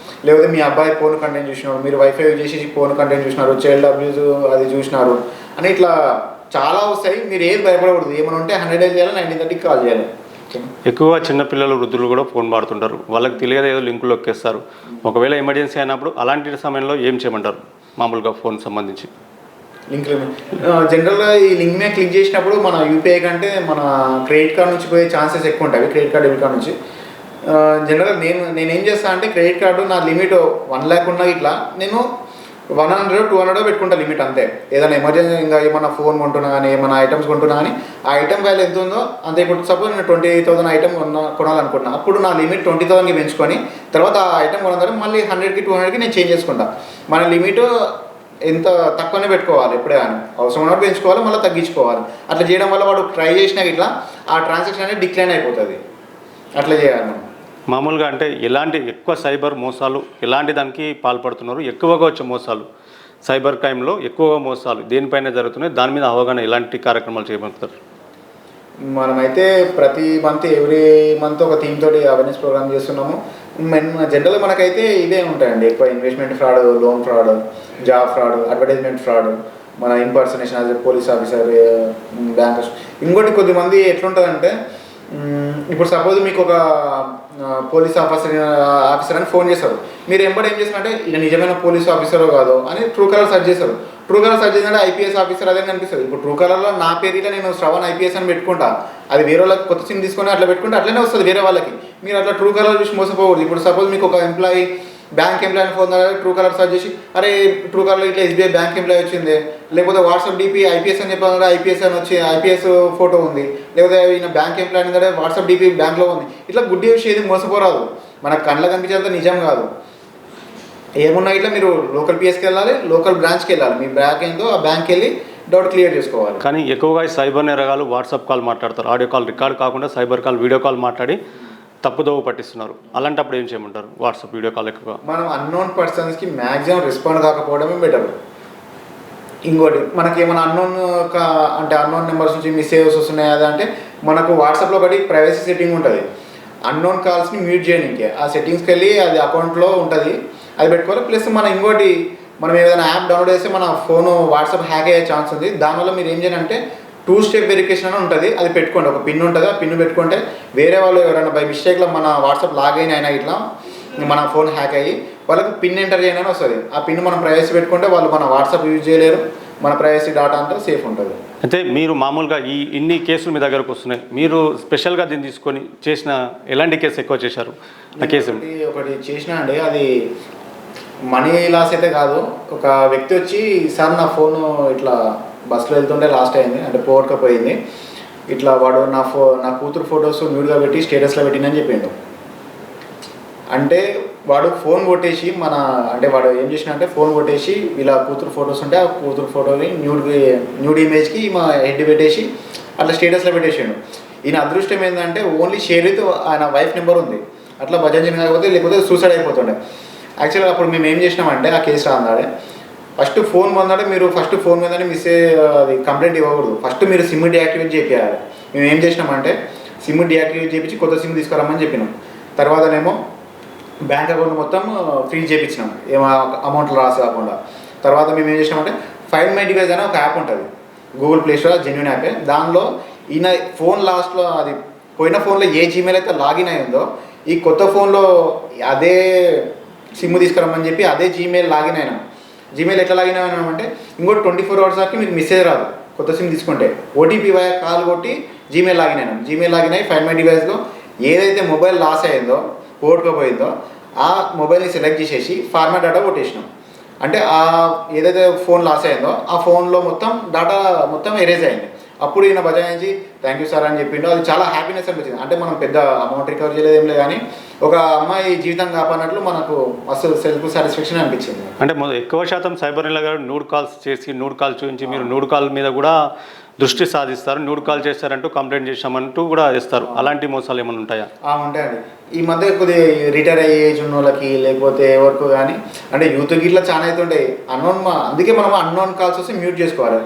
లేకపోతే మీ అబ్బాయి ఫోన్ కంటెంట్ చూసినారు, మీరు వైఫై యూజ్ చేసేసి ఫోన్ కంటెంట్ చూసినారు, చైల్డ్ అబ్యూజ్ అది చూసినారు అని ఇట్లా చాలా వస్తాయి. మీరు ఏది భయపడకూడదు. ఏమైనా ఉంటే 100 చేయాలి, 1930 కాల్ చేయాలి. ఎక్కువగా చిన్నపిల్లలు, వృద్ధులు కూడా ఫోన్ వాడుతుంటారు. వాళ్ళకి తెలియదు, ఏదో లింకులు ఎక్కేస్తారు. ఒకవేళ ఎమర్జెన్సీ అయినప్పుడు అలాంటి సమయంలో ఏం చేయమంటారు మామూలుగా ఫోన్ సంబంధించి? లింక్ జనరల్గా ఈ లింక్ మీద క్లిక్ చేసినప్పుడు మన యూపీఐ కంటే మన క్రెడిట్ కార్డ్ నుంచి పోయే ఛాన్సెస్ ఎక్కువ ఉంటాయి. క్రెడిట్ కార్డ్, డెబిట్ కార్డ్ నుంచి. జనరల్గా నేనేం చేస్తాను అంటే క్రెడిట్ కార్డు నా లిమిట్ 1 lakh ఉన్న ఇట్లా నేను 100-200 పెట్టుకుంటా లిమిట్ అంతే. ఏదైనా ఎమర్జెన్సీ ఇంకా ఏమన్నా ఫోన్ కొంటున్నా కానీ, ఏమైనా ఐటమ్స్ కొంటున్నా కానీ ఆ ఐటమ్ వాల్యూ ఎంత ఉందో అంతే. ఇప్పుడు సపోజ్ నేను 20,000 ఐటమ్ కొనాలనుకుంటున్నా, అప్పుడు నా లిమిట్ 20,000కి పెంచుకొని తర్వాత ఆ ఐటమ్ కొనందరం మళ్ళీ 100-200కి నేను చేంజ్ చేసుకుంటా. మన లిమిట్ ఎంత తక్కువనే పెట్టుకోవాలి, ఎప్పుడే కానీ అవసరం ఉన్నప్పుడు పెంచుకోవాలి, మళ్ళీ తగ్గించుకోవాలి. అట్లా చేయడం వల్ల వాడు ట్రై చేసినా ఇట్లా ఆ ట్రాన్సాక్షన్ అనేది డిక్లైన్ అయిపోతుంది. అట్లా చేయాలి మనం. మామూలుగా అంటే ఎలాంటి ఎక్కువ సైబర్ మోసాలు ఎలాంటి దానికి పాల్పడుతున్నారు? ఎక్కువగా వచ్చే మోసాలు సైబర్ క్రైమ్లో ఎక్కువగా మోసాలు దేనిపైన జరుగుతున్నాయి? దాని మీద అవగాహన ఎలాంటి కార్యక్రమాలు చేయబడతారు? మనమైతే ప్రతి ఎవ్రీ మంత్ ఒక థీమ్ తోటి అవేర్నెస్ ప్రోగ్రామ్ చేస్తున్నాము. జనరల్గా మనకైతే ఇదే ఉంటాయండి ఎక్కువ. Investment fraud, loan fraud, job fraud, advertisement fraud, మన impersonation as a police officer, bankers. ఇంకోటి కొద్దిమంది ఎట్లుంటుందంటే ఇప్పుడు సపోజ్ మీకు ఒక పోలీస్ ఆఫీసర్ అని ఫోన్ చేస్తారు. మీరు ఏం చేస్తారంటే ఇది నిజమైన పోలీస్ ఆఫీసరో కాదో అని ట్రూ కలర్ సెర్చ్ చేస్తారు. ట్రూ కలర్ సెర్చ్ చేసినట్టే ఐపీఎస్ ఆఫీసర్ అదే కనిపిస్తుంది. ఇప్పుడు ట్రూ కలర్లో నా పేరులో నేను శ్రవణ్ ఐపీఎస్ అని పెట్టుకుంటా, అది వేరే వాళ్ళకి కొత్త సిమ్ తీసుకొని అట్లా పెట్టుకుంటే అట్లనే వస్తుంది వేరే వాళ్ళకి. మీరు అట్లా ట్రూ కలర్ చూసి మోసపోకూడదు. ఇప్పుడు సపోజ్ మీకు ఒక employee bank employee phone true colour search చేసి అరే ట్రూ కలర్లో ఇట్లా ఎస్బీఐ బ్యాంక్ ఎంప్లాయీ వచ్చింది, లేకపోతే వాట్సాప్ డీపీ ఐపీఎస్ అని చెప్పాలంటే ఐపీఎస్ అని వచ్చి ఐపీఎస్ ఫోటో ఉంది, లేకపోతే ఈయన బ్యాంక్ ఎంప్లాయీ అంటే వాట్సాప్ డీపీ బ్యాంక్లో ఉంది. ఇట్లా గుడ్డి విషయం మోసపోరాదు. మనకు కళ్ళకు కనిపించేంత నిజం కాదు. ఏమున్నా ఇట్లా మీరు లోకల్ పిఎస్కి వెళ్ళాలి, లోకల్ బ్రాంచ్కి వెళ్ళాలి, మీ బ్యాంక్ ఏందో ఆ బ్యాంక్కి వెళ్ళి డౌట్ క్లియర్ చేసుకోవాలి. కానీ ఎక్కువగా సైబర్ నేరగాలు వాట్సాప్ కాల్ మాట్లాడతారు. ఆడియో కాల్ రికార్డ్ కాకుండా సైబర్ కాల్, వీడియో కాల్ మాట్లాడి తప్పుదోవ పట్టిస్తున్నారు. అలాంటప్పుడు ఏం చేయమంటారు? వాట్సాప్ వీడియో కాల్ ఎక్కువ మనం అన్నోన్ పర్సన్స్కి మ్యాక్సిమం రెస్పాండ్ కాకపోవడమే బెటర్. ఇంకోటి మనకి ఏమైనా అన్నోన్ నెంబర్స్ నుంచి మెసేజెస్ వస్తున్నాయి అదంటే మనకు వాట్సాప్లో ఒకటి ప్రైవసీ సెట్టింగ్ ఉంటుంది. అన్నోన్ కాల్స్ని మ్యూట్ చేయడానికి ఆ సెట్టింగ్స్కి వెళ్ళి అది అకౌంట్లో ఉంటుంది, అది పెట్టుకోవాలి. ప్లస్ ఇంకోటి మనం ఏదైనా యాప్ డౌన్లోడ్ చేస్తే మన ఫోన్ వాట్సాప్ హ్యాక్ అయ్యే ఛాన్స్ ఉంది. దానివల్ల మీరు ఏం చేయాలంటే 2-step వెరిఫికేషన్ అని ఉంటుంది, అది పెట్టుకోండి. ఒక పిన్ ఉంటుంది, ఆ పిన్ పెట్టుకుంటే వేరే వాళ్ళు ఎవరైనా బై మిస్టేక్లో మన వాట్సాప్ లాగిన్ అయినా ఇట్లా మన ఫోన్ హ్యాక్ అయ్యి వాళ్ళకి పిన్ ఎంటర్ చేయడానికి వస్తుంది. ఆ పిన్ మనం ప్రైవసీ పెట్టుకుంటే వాళ్ళు మన వాట్సాప్ యూజ్ చేయలేరు, మన ప్రైవసీ డాటా అంతా సేఫ్ ఉంటుంది. అయితే మీరు మామూలుగా ఇన్ని కేసులు మీ దగ్గరకు వస్తున్నాయి, మీరు స్పెషల్గా దీన్ని తీసుకొని చేసిన ఎలాంటి కేసు ఎక్కువ చేశారు? ఆ కేసు ఒకటి చేసినా అండి, అది మనీ లాస్ అయితే కాదు. ఒక వ్యక్తి వచ్చి సార్ నా ఫోను ఇట్లా బస్సులో వెళ్తుంటే లాస్ట్ అయింది అంటే పోగొట్టుకపోయింది, ఇట్లా వాడు నా కూతురు ఫొటోస్ న్యూడ్గా పెట్టి స్టేటస్లో పెట్టిందని చెప్పిండు. అంటే వాడు ఫోన్ కొట్టేసి వాడు ఏం చేసినంటే ఫోన్ కొట్టేసి ఇలా కూతురు ఫొటోస్ ఉంటే ఆ కూతురు ఫోటోని న్యూడ్ ఇమేజ్కి మా హెడ్ పెట్టేసి అట్లా స్టేటస్లో పెట్టేసాడు. ఈయన అదృష్టం ఏంటంటే ఓన్లీ షేర్ విత్ ఆయన వైఫ్ నెంబర్ ఉంది. అట్లా భజన కాకపోతే లేకపోతే సూసైడ్ అయిపోతుండే. యాక్చువల్గా అప్పుడు మేము ఏం చేసినామంటే ఆ కేసు రాందాడే ఫస్ట్ ఫోన్ పొందాడే మీరు ఫస్ట్ ఫోన్ మీదనే అది కంప్లైంట్ ఇవ్వకూడదు. ఫస్ట్ మీరు సిమ్ డియాక్టివేట్ చేయాలి. మేము ఏం చేసినామంటే సిమ్ డియాక్టివేట్ చేయించి కొత్త సిమ్ తీసుకురామని చెప్పినాం. తర్వాతనేమో బ్యాంక్ అకౌంట్ మొత్తం ఫ్రీజ్ చేయించినాం, ఏమో అమౌంట్లు రాసి కాకుండా. తర్వాత మేము ఏం చేసినామంటే ఫైండ్ మై డివైస్ అనే ఒక యాప్ ఉంటుంది గూగుల్ ప్లే స్టోర్, జెన్యూన్ యాపే. దానిలో ఈయన ఫోన్ లాస్ట్లో అది పోయిన ఫోన్లో ఏ జీమెయిల్ అయితే లాగిన్ అయిందో ఈ కొత్త ఫోన్లో అదే సిమ్ తీసుకురమ్మని చెప్పి అదే జీమెయిల్ లాగిన్ అయినాం. జీమెయిల్ ఎట్లా లాగిన్ అయినామంటే ఇంకోటి 24 hours వరకు మీకు మెసేజ్ రాదు కొత్త సిమ్ తీసుకుంటే. ఓటీపీ కాల్ కొట్టి జీమెయిల్ లాగిన్ అయినాం. జీమెయిల్ లాగిన్ అయ్యి ఫైండ్ మై డివైస్లో ఏదైతే మొబైల్ లాస్ అయిందో పోగొట్టుకోపోయిందో ఆ మొబైల్ని సెలెక్ట్ చేసేసి ఫార్మాట్ డేటా కొట్టేసినాం. అంటే ఆ ఏదైతే ఫోన్ లాస్ అయిందో ఆ ఫోన్లో మొత్తం డేటా మొత్తం ఎరేజ్ అయింది. అప్పుడు ఈయన బజాయించి థ్యాంక్ యూ సార్ అని చెప్పిండు. అది చాలా హ్యాపీనెస్ అనిపించింది. అంటే మనం పెద్ద అమౌంట్ రికవర్ చేయలేదు ఏం లేదు, కానీ ఒక అమ్మాయి జీవితం కాపాడినట్లు మనకు మస్తు సెల్ఫ్ సాటిస్ఫాక్షన్ అనిపించింది. అంటే ఎక్కువ శాతం సైబర్ నేరగాళ్ళు గారు నూడ్ కాల్స్ చేసి నూడ్ కాల్ చూపించి మీరు నూడ్ కాల్ మీద కూడా దృష్టి సాధిస్తారు, నూడ్ కాల్ చేస్తారంటూ కంప్లైంట్ చేశామంటూ కూడా ఇస్తారు. అలాంటి మోసాలు ఏమైనా ఉంటాయా? ఉంటాయండి. ఈ మధ్య కొద్దిగా రిటైర్ అయ్యే ఏజ్ ఉన్న వాళ్ళకి లేకపోతే ఎవరికి కానీ అంటే యూత్కి ఇట్లా చాలా అవుతుంటాయి అందుకే మనం అన్నోన్ కాల్స్ వస్తే మ్యూట్ చేసుకోవాలి.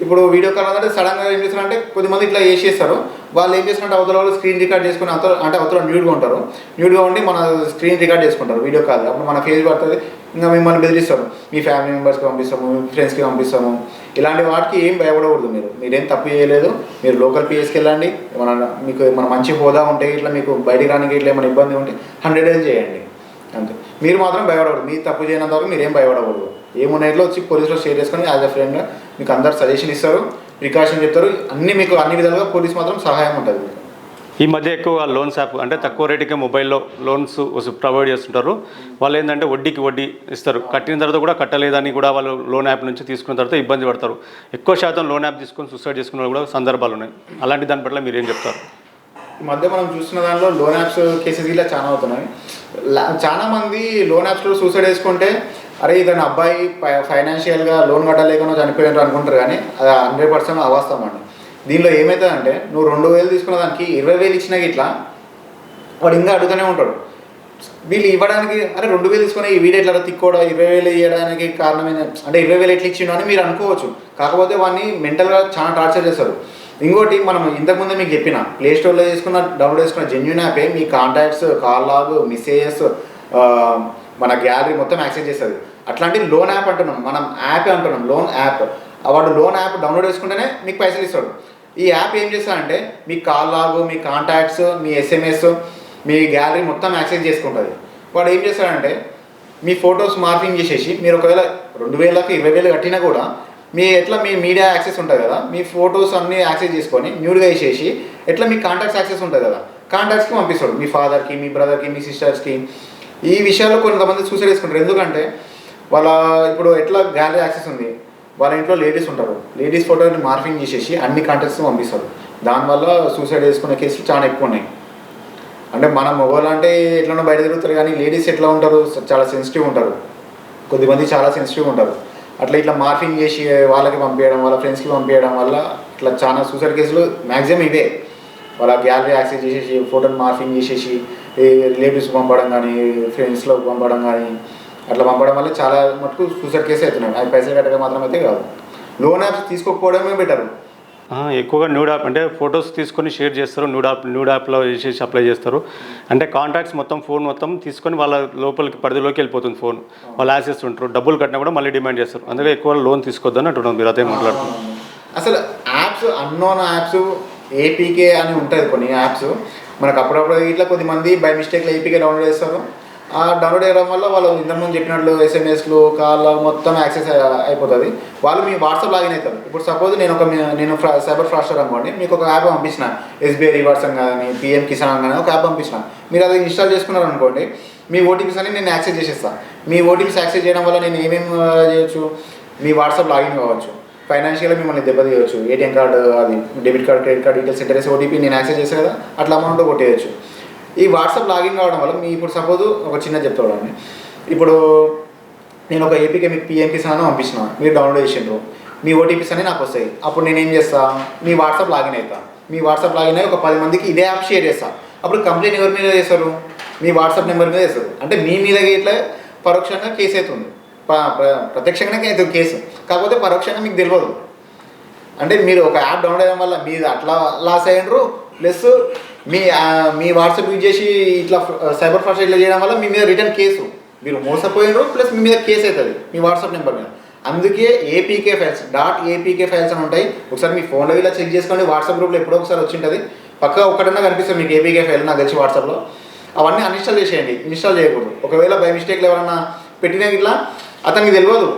ఇప్పుడు వీడియో కాల్ అంటే సడన్గా ఏం చేస్తారంటే కొద్దిమంది ఇట్లా చేసేస్తారు. వాళ్ళు ఏం చేస్తారంటే అవతల వాళ్ళు స్క్రీన్ రికార్డ్ చేసుకుని అవతల న్యూడ్గా ఉంటారు, న్యూడ్గా ఉండి మన స్క్రీన్ రికార్డ్ చేసుకుంటారు వీడియో కాల్. అప్పుడు మన ఫేస్ పడుతుంది, ఇంకా మిమ్మల్ని బెదిరిస్తారు, మీ ఫ్యామిలీ మెంబర్స్కి పంపిస్తాము, మీ ఫ్రెండ్స్కి పంపిస్తాము. ఇలాంటి వాటికి ఏం భయపడకూడదు. మీరేం తప్పు చేయలేదు. మీరు లోకల్ పిఎస్కి వెళ్ళండి. మీకు మన మంచి హోదా ఉంటే ఇట్లా మీకు బయటికి రానికి ఇట్లా ఏమైనా ఇబ్బంది ఉంటే 100 days చేయండి అంతే. మీరు మాత్రం భయపడకూడదు. మీరు తప్పు చేయనంత వరకు మీరేం భయపడకూడదు. ఏమున్నాయిలో వచ్చి పోలీసులో షేర్ చేసుకొని యాజ్ అ ఫ్రెండ్గా మీకు అందరు సజెషన్ ఇస్తారు, ప్రికాషన్ చెప్తారు. మీకు అన్ని విధాలుగా పోలీస్ మాత్రం సహాయం ఉంటుంది. ఈ మధ్య ఎక్కువ లోన్స్ యాప్ అంటే తక్కువ రేటుకే మొబైల్లో లోన్స్ ప్రొవైడ్ చేస్తుంటారు. వాళ్ళు ఏంటంటే వడ్డీకి వడ్డీ ఇస్తారు, కట్టిన తర్వాత కూడా కట్టలేదని కూడా వాళ్ళు లోన్ యాప్ నుంచి తీసుకున్న తర్వాత ఇబ్బంది పడతారు. ఎక్కువ శాతం లోన్ యాప్ తీసుకొని సూసైడ్ చేసుకున్న కూడా సందర్భాలు ఉన్నాయి. అలాంటి దాని పట్ల మీరు ఏం చెప్తారు? ఈ మధ్య మనం చూస్తున్న దానిలో లోన్ యాప్స్ కేసెస్ ఇలా చాలా అవుతున్నాయి. చాలా మంది లోన్ యాప్స్లో సూసైడ్ చేసుకుంటే అరే ఇతను అబ్బాయి ఫైనాన్షియల్గా లోన్ కట్టలేకుండా చనిపోయినారు అనుకుంటారు, కానీ అది 100% అవాస్తవం అండి. దీనిలో ఏమవుతుందంటే నువ్వు 2,000 తీసుకున్న దానికి 20,000 ఇచ్చినా ఇట్లా వాడు ఇంకా అడుగుతూనే ఉంటాడు. వీళ్ళు ఇవ్వడానికి అరే 2,000 తీసుకుని ఈ వీడియో ఎట్లా తిక్కోవడం 20,000 ఇవ్వడానికి కారణం ఏంటంటే అంటే 20,000 ఎట్లా ఇచ్చిండు అని మీరు అనుకోవచ్చు. కాకపోతే వాడిని మెంటల్గా చాలా టార్చర్ చేస్తారు. ఇంకోటి మనం ఇంతకుముందే మీకు చెప్పిన ప్లేస్టోర్లో డౌన్లోడ్ చేసుకున్న జెన్యూన్ యాపే మీ కాంటాక్ట్స్, కాల్ లాగ్, మెసేజెస్, మన గ్యాలరీ మొత్తం యాక్సెస్ చేస్తుంది. అట్లాంటి లోన్ యాప్ అంటున్నాం, మనం యాప్ అంటున్నాం, లోన్ యాప్. వాడు లోన్ యాప్ డౌన్లోడ్ చేసుకుంటేనే మీకు పైసలు ఇస్తాడు. ఈ యాప్ ఏం చేస్తాడంటే మీ కాల్ లాగ్, మీ కాంటాక్ట్స్, మీ SMS, మీ గ్యాలరీ మొత్తం యాక్సెస్ చేసుకుంటుంది. వాడు ఏం చేస్తాడంటే మీ ఫొటోస్ మార్ఫింగ్ చేసేసి మీరు ఒకవేళ 2,000కి 20,000 కట్టినా కూడా మీ మీడియా యాక్సెస్ ఉంటుంది కదా, మీ ఫొటోస్ అన్నీ యాక్సెస్ చేసుకొని న్యూడ్గా వేసేసి మీ కాంటాక్ట్స్ యాక్సెస్ ఉంటుంది కదా, కాంటాక్ట్స్కి పంపిస్తాడు. మీ ఫాదర్కి, మీ బ్రదర్కి, మీ సిస్టర్స్కి. ఈ విషయాల్లో కొంతమంది సూసైడ్ చేసుకుంటారు. ఎందుకంటే వాళ్ళ ఇప్పుడు గ్యాలరీ యాక్సెస్ ఉంది, వాళ్ళ ఇంట్లో లేడీస్ ఉంటారు, లేడీస్ ఫోటోని మార్ఫింగ్ చేసేసి అన్ని కాంటాక్ట్స్ పంపిస్తారు. దానివల్ల సూసైడ్ చేసుకునే కేసులు చాలా ఎక్కువ ఉన్నాయి. అంటే మన మొబైల్ అంటే ఎట్లనో బయట తిరుగుతారు, కానీ లేడీస్ ఎట్లా ఉంటారు, చాలా సెన్సిటివ్ ఉంటారు. కొద్దిమంది చాలా సెన్సిటివ్ ఉంటారు. ఇట్లా మార్ఫింగ్ చేసి వాళ్ళకి పంపించడం, వాళ్ళ ఫ్రెండ్స్కి పంపించడం వల్ల ఇట్లా చాలా సూసైడ్ కేసులు మ్యాక్సిమం ఇవే. వాళ్ళ గ్యాలరీ యాక్సెస్ చేసేసి ఫోటోని మార్ఫింగ్ చేసేసి రిలేటివ్స్ పంపడం కానీ, ఫ్రెండ్స్లో పంపడం కానీ, అట్లా పంపడం వల్ల చాలా మటుకు సూసైడ్ కేసు అవుతున్నాయి. అవి పైసలు కట్టడం మాత్రం అయితే కాదు. లోన్ యాప్స్ తీసుకోకపోవడమే బెటర్. ఎక్కువగా న్యూడ్ యాప్ అంటే ఫొటోస్ తీసుకొని షేర్ చేస్తారు, న్యూడ్ యాప్లో చేసేసి అప్లై చేస్తారు. అంటే కాంటాక్ట్స్ మొత్తం ఫోన్ మొత్తం తీసుకొని వాళ్ళ లోపలికి పరిధిలోకి వెళ్ళిపోతుంది ఫోన్. వాళ్ళు యాక్సెస్ ఉంటారు, డబ్బులు కట్టినా కూడా మళ్ళీ డిమాండ్ చేస్తారు. అందుకే ఎక్కువ లోన్ తీసుకోవద్దని అంటున్నాను. మీరు అదే మాట్లాడుతున్నారు. అసలు యాప్స్ అన్నోన్ యాప్స్ ఏపీకే అని ఉంటుంది. కొన్ని యాప్స్ మనకు అప్పుడప్పుడు ఇట్లా కొద్దిమంది బై మిస్టేక్లో ఏపీకే డౌన్లోడ్ చేస్తారు. ఆ డౌన్లోడ్ చేయడం వల్ల వాళ్ళు ఇంతకుముందు చెప్పినట్లు SMS కాల్ మొత్తం యాక్సెస్ అయిపోతుంది. వాళ్ళు మీ వాట్సాప్ లాగిన్ అవుతారు. ఇప్పుడు సపోజ్ నేను సైబర్ ఫ్రాస్టర్ అనుకోండి, మీకు ఒక యాప్ పంపించిన SBI రివార్డ్స్ అని కానీ, PM కిసాన్ అని కానీ ఒక యాప్ పంపించిన. మీరు అది ఇన్స్టాల్ చేసుకున్నారు అనుకోండి, మీ ఓటీపీస్ అని నేను యాక్సెస్ చేసేస్తాను. మీ ఓటీపీస్ యాక్సెస్ చేయడం వల్ల నేను ఏమేమి చేయొచ్చు, మీ వాట్సాప్ లాగిన్ కావచ్చు, ఫైనాన్షియల్గా మిమ్మల్ని దెబ్బతీయవచ్చు. ATM కార్డు, అది debit card, credit card details enter చేసి ఓటీపీ నేను యాక్సెస్ చేస్తాను కదా, అట్లా అమౌంట్ కొట్టేయచ్చు. ఈ వాట్సాప్ లాగిన్ కావడం వల్ల ఇప్పుడు సపోజ్ ఒక చిన్న చెప్తాడండి, ఇప్పుడు నేను ఒక ఏపీకే మీకు PM కిసాన్ పంపించిన, మీరు డౌన్లోడ్ చేసిండ్రు, మీ ఓటీపీస్ అని నాకు వస్తాయి. అప్పుడు నేను ఏం చేస్తాను, మీ వాట్సాప్ లాగిన్ అవుతాను. మీ వాట్సాప్ లాగిన్ అయ్యి ఒక 10 మందికి ఇదే యాప్ షేర్ చేస్తాను. అప్పుడు కంప్లైంట్ ఎవరి మీద చేస్తారు, మీ వాట్సాప్ నెంబర్ మీద చేస్తారు. అంటే మీ మీద ఇట్లా పరోక్షంగా కేసు అవుతుంది, ప్రత్యక్షంగానే అవుతుంది కేసు. కాకపోతే పరోక్షంగా మీకు తెలియదు. అంటే మీరు ఒక యాప్ డౌన్లోడ్ అయ్యడం వల్ల మీరు అట్లా లాస్ అయ్యారు, ప్లస్ మీ వాట్సాప్ యూజ్ చేసి ఇట్లా సైబర్ ఫ్రాడ్ ఇట్లా చేయడం వల్ల మీ మీద రిటర్న్ కేసు, మీరు మోసపోయినారు, ప్లస్ మీ మీద కేసు అవుతుంది మీ వాట్సాప్ నెంబర్ మీద. అందుకే APK ఫైల్స్ .apk ఫైల్స్ అని ఉంటాయి. ఒకసారి మీ ఫోన్లో ఇలా చెక్ చేసుకోండి. వాట్సాప్ గ్రూప్లో ఎప్పుడో ఒకసారి వచ్చింటుంది, పక్కా ఒకటన్నా కనిపిస్తుంది మీకు APK ఫైల్ నాకు తెలిసి వాట్సాప్లో. అవన్నీ అన్ఇన్స్టాల్ చేసేయండి, ఇన్స్టాల్ చేయకూడదు. ఒకవేళ బై మిస్టేక్లో ఎవరన్నా పెట్టినా ఇట్లా అతనికి తెలియదు,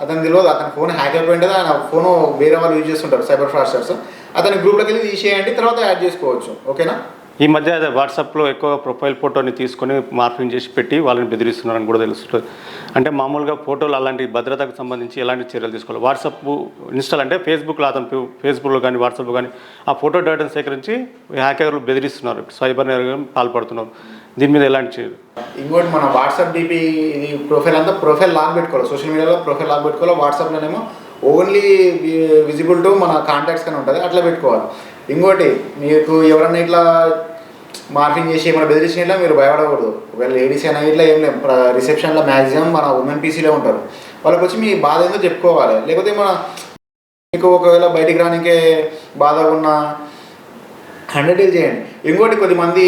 అతని ఫోన్ హ్యాక్ అయిపోయి ఉంటుంది. ఆయన ఫోన్ వేరే వాళ్ళు యూజ్ చేస్తుంటారు సైబర్ ఫ్రాడ్స్టర్స్. అతని గ్రూప్లోకి వెళ్ళి తీసేయండి, తర్వాత యాడ్ చేసుకోవచ్చు. ఓకేనా? ఈ మధ్య అదే వాట్సాప్లో ఎక్కువ ప్రొఫైల్ ఫోటోని తీసుకొని మార్ఫింగ్ చేసి పెట్టి వాళ్ళని బెదిరిస్తున్నారని కూడా తెలుస్తుంది. అంటే మామూలుగా ఫోటోలు అలాంటి భద్రతకు సంబంధించి ఎలాంటి చర్యలు తీసుకోవాలి? వాట్సాప్ ఇన్స్టాల్ అంటే ఫేస్బుక్లో అతను ఫేస్బుక్లో కానీ వాట్సాప్లో కానీ ఆ ఫోటో డేటాను సేకరించి హ్యాకర్లు బెదిరిస్తున్నారు, సైబర్ నేరం పాల్పడుతున్నారు. దీని మీద ఎలాంటి చర్యలు? ఇంకోటి మన వాట్సాప్ డిపి ఇది ప్రొఫైల్ అంతా ప్రొఫైల్ లాక్ పెట్టుకోవాలి. సోషల్ మీడియాలో ప్రొఫైల్ లాక్ పెట్టుకోవాలి. వాట్సాప్లోనేమో ఓన్లీ విజిబుల్ టు మన కాంటాక్ట్స్ కానీ ఉంటుంది, అట్లా పెట్టుకోవాలి. ఇంకోటి మీకు ఎవరన్నా ఇట్లా మార్ఫింగ్ చేసి ఏమైనా బెదిరించిన ఇట్లా మీరు భయపడకూడదు. ఒకవేళ లేడీస్ అయినా ఇట్లా ఏం లేదు, రిసెప్షన్లో మ్యాక్సిమం మన ఉమెన్ పీసీలో ఉంటారు, వాళ్ళకి వచ్చి మీ బాధ ఏందో చెప్పుకోవాలి. లేకపోతే మీకు ఒకవేళ బయటికి రానికే బాధగా ఉన్న 100 డీల్ చేయండి. ఇంకోటి కొద్దిమంది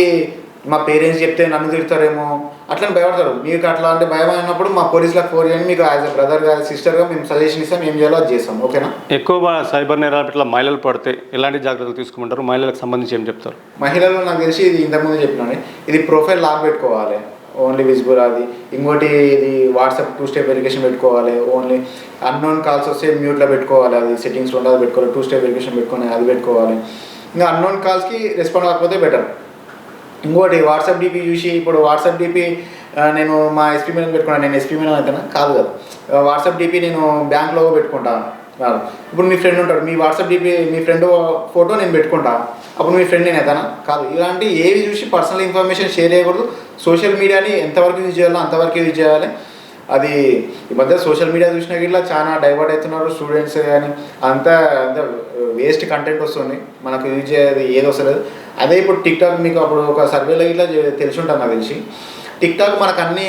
మా పేరెంట్స్ చెప్తే నన్ను తిడతారేమో అట్లని భయపడతారు. మీకు అట్లా అంటే భయం అయినప్పుడు మా పోలీసులకు ఫోన్ చేయండి. మీకు యాజ్ ఎ బ్రదర్ యాజ్ సిస్టర్గా మేము సజెషన్ ఇస్తాం, ఏం చేయాలో అది చేస్తాం. ఓకేనా? ఎక్కువ సైబర్ నేరాల పట్ల మహిళలు పడితే ఎలాంటి జాగ్రత్తలు తీసుకుంటారు? మహిళలకు సంబంధించి ఏం చెప్తారు? మహిళలు నాకు తెలిసి ఇది ఇంతకుముందు చెప్పినాను, ఇది ప్రొఫైల్ లాక్ పెట్టుకోవాలి, ఓన్లీ విజిబుల్ అది. ఇంకోటి ఇది వాట్సాప్ 2 స్టెప్ వెరిఫికేషన్ పెట్టుకోవాలి. ఓన్లీ అన్నోన్ కాల్స్ వస్తే మ్యూట్లో పెట్టుకోవాలి, అది సెట్టింగ్స్లో ఉండాలి పెట్టుకోవాలి. 2 స్టెప్ వెరిఫికేషన్ పెట్టుకొని అది పెట్టుకోవాలి. ఇంకా అన్నోన్ కాల్స్కి రెస్పాండ్ కాకపోతే బెటర్. ఇంకోటి వాట్సాప్ డిపి చూసి, ఇప్పుడు వాట్సాప్ డిపి నేను మా ఎస్పీ మీద పెట్టుకున్నాను, నేను ఎస్పీ మీద అయితేనా కాదు కదా, వాట్సాప్ డిపి నేను బ్యాంక్లో పెట్టుకుంటాను కాదు. ఇప్పుడు మీ ఫ్రెండ్ ఉంటాడు, మీ వాట్సాప్ డిపి మీ ఫ్రెండ్ ఫోటో నేను పెట్టుకుంటా, అప్పుడు మీ ఫ్రెండ్ నేను అవుతానా కాదు. ఇలాంటి ఏవి చూసి పర్సనల్ ఇన్ఫర్మేషన్ షేర్ చేయకూడదు. సోషల్ మీడియాని ఎంతవరకు యూజ్ చేయాలో అంతవరకు యూజ్ చేయాలి. అది ఈ మధ్య సోషల్ మీడియా చూసినా ఇట్లా చాలా డైవర్ట్ అవుతున్నారు స్టూడెంట్స్ కానీ, అంతా వేస్ట్ కంటెంట్ వస్తుంది, మనకు యూజ్ చేయాలి ఏది వస్తలేదు. అదే ఇప్పుడు టిక్టాక్ మీకు అప్పుడు ఒక సర్వేలో ఇట్లా తెలిసి ఉంటుంది నాకు తెలిసి. టిక్టాక్ మనకు అన్నీ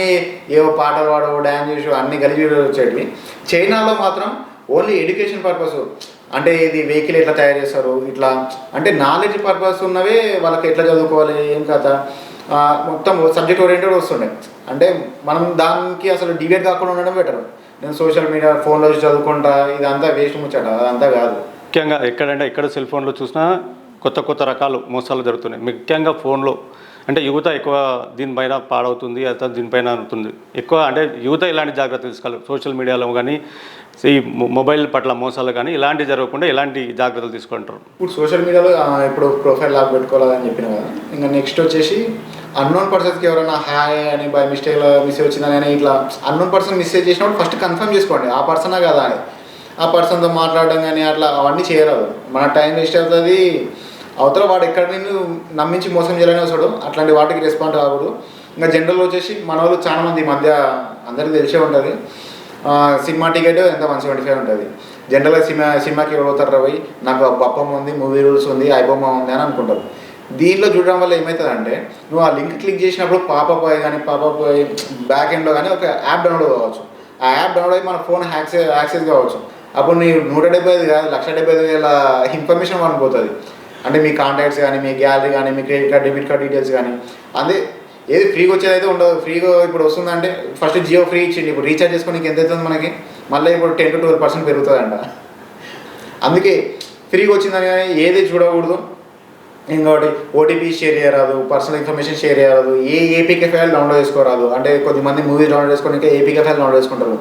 ఏవో పాటలు పాడవు డ్యాన్స్ చేసి అన్ని గలీజ్ వచ్చేటివి. చైనాలో మాత్రం ఓన్లీ ఎడ్యుకేషన్ పర్పస్, అంటే ఇది వెహికల్ ఎట్లా తయారు చేస్తారు ఇట్లా, అంటే నాలెడ్జ్ పర్పస్ ఉన్నవే వాళ్ళకి ఎట్లా చదువుకోవాలి ఏం కథ మొత్తం సబ్జెక్ట్ ఓరియంటెడ్ వస్తుండే. అంటే మనం దానికి అసలు డిబేట్ కాకుండా ఉండడం బెటర్. నేను సోషల్ మీడియా ఫోన్లో చదువుకుంటా ఇదంతా వేస్ట్ ముచ్చట, అదంతా కాదు. ముఖ్యంగా ఎక్కడంటే ఎక్కడ సెల్ ఫోన్లో చూసినా కొత్త రకాలు మోసాలు జరుగుతున్నాయి. ముఖ్యంగా ఫోన్లో అంటే యువత ఎక్కువ దీనిపైన పాడవుతుంది, అతను దీనిపైన అవుతుంది ఎక్కువ. అంటే యువత ఇలాంటి జాగ్రత్తలు తీసుకోవాలి. సోషల్ మీడియాలో కానీ ఈ మొబైల్ పట్ల మోసాలు కానీ ఇలాంటివి జరగకుండా ఎలాంటి జాగ్రత్తలు తీసుకుంటారు? ఇప్పుడు సోషల్ మీడియాలో ఇప్పుడు ప్రొఫైల్ లాక్ పెట్టుకోవాలని చెప్పిన కదా. ఇంకా నెక్స్ట్ వచ్చేసి అన్నోన్ పర్సన్స్కి ఎవరైనా హాయ్ అని బై మిస్టేక్లో మెసేజ్ వచ్చిందని ఇట్లా అన్నోన్ పర్సన్ మెసేజ్ చేసినప్పుడు ఫస్ట్ కన్ఫర్మ్ చేసుకోండి ఆ పర్సనా కదా అని. ఆ పర్సన్తో మాట్లాడడం కానీ అట్లా అవన్నీ చేయరాదు, మన టైం వేస్ట్ అవుతుంది. అవతల వాడు ఎక్కడ నిన్ను నమ్మించి మోసం చేయాలని వస్తాడు, అట్లాంటి వాటికి రెస్పాండ్ కాకూడదు. ఇంకా జనరల్ వచ్చేసి మన వాళ్ళు చాలా మంది ఈ మధ్య అందరికీ తెలిసే ఉంటుంది, సినిమా టికెట్ ఎంత 175 ఉంటుంది. జనరల్గా సినిమాకి ఎవరు పోతారు పోయి నాకు బొప్పమ్మ ఉంది, మూవీ రూల్స్ ఉంది, ఐబొమ్మ ఉంది అని అనుకుంటారు. దీనిలో చూడడం వల్ల ఏమవుతుందంటే నువ్వు ఆ లింక్ క్లిక్ చేసినప్పుడు పాపప్ కానీ పాపప్ బ్యాక్ ఎండ్లో కానీ ఒక యాప్ డౌన్లోడ్ కావచ్చు. ఆ యాప్ డౌన్లోడ్ అయ్యి మన ఫోన్ యాక్సెస్ కావచ్చు. అప్పుడు నీ 175 కాదు 175,000 ఇన్ఫర్మేషన్ మనకు పోతుంది. అంటే మీ కాంటాక్ట్స్ కానీ, మీ గ్యాలరీ కానీ, మీ credit card debit card details కానీ. అదే ఏది ఫ్రీగా వచ్చేది అయితే ఉండదు. ఫ్రీగా ఇప్పుడు వస్తుందంటే ఫస్ట్ జియో ఫ్రీ ఇచ్చింది, ఇప్పుడు రీఛార్జ్ చేసుకోనికి ఎంత అవుతుంది మనకి, మళ్ళీ ఇప్పుడు 10 to 12% పెరుగుతుందంట. అందుకే ఫ్రీగా వచ్చిందని కానీ ఏది చూడకూడదు. ఇంకోటి ఓటీపీ షేర్ చేయరాదు, పర్సనల్ ఇన్ఫర్మేషన్ షేర్ చేయరాదు, ఏపీకే ఫైల్ డౌన్లోడ్ చేసుకోరాదు. అంటే కొద్దిమంది మూవీస్ డౌన్లోడ్ చేసుకోవడానికి ఏపీకే ఫైల్ డౌన్లోడ్ చేసుకుంటారు.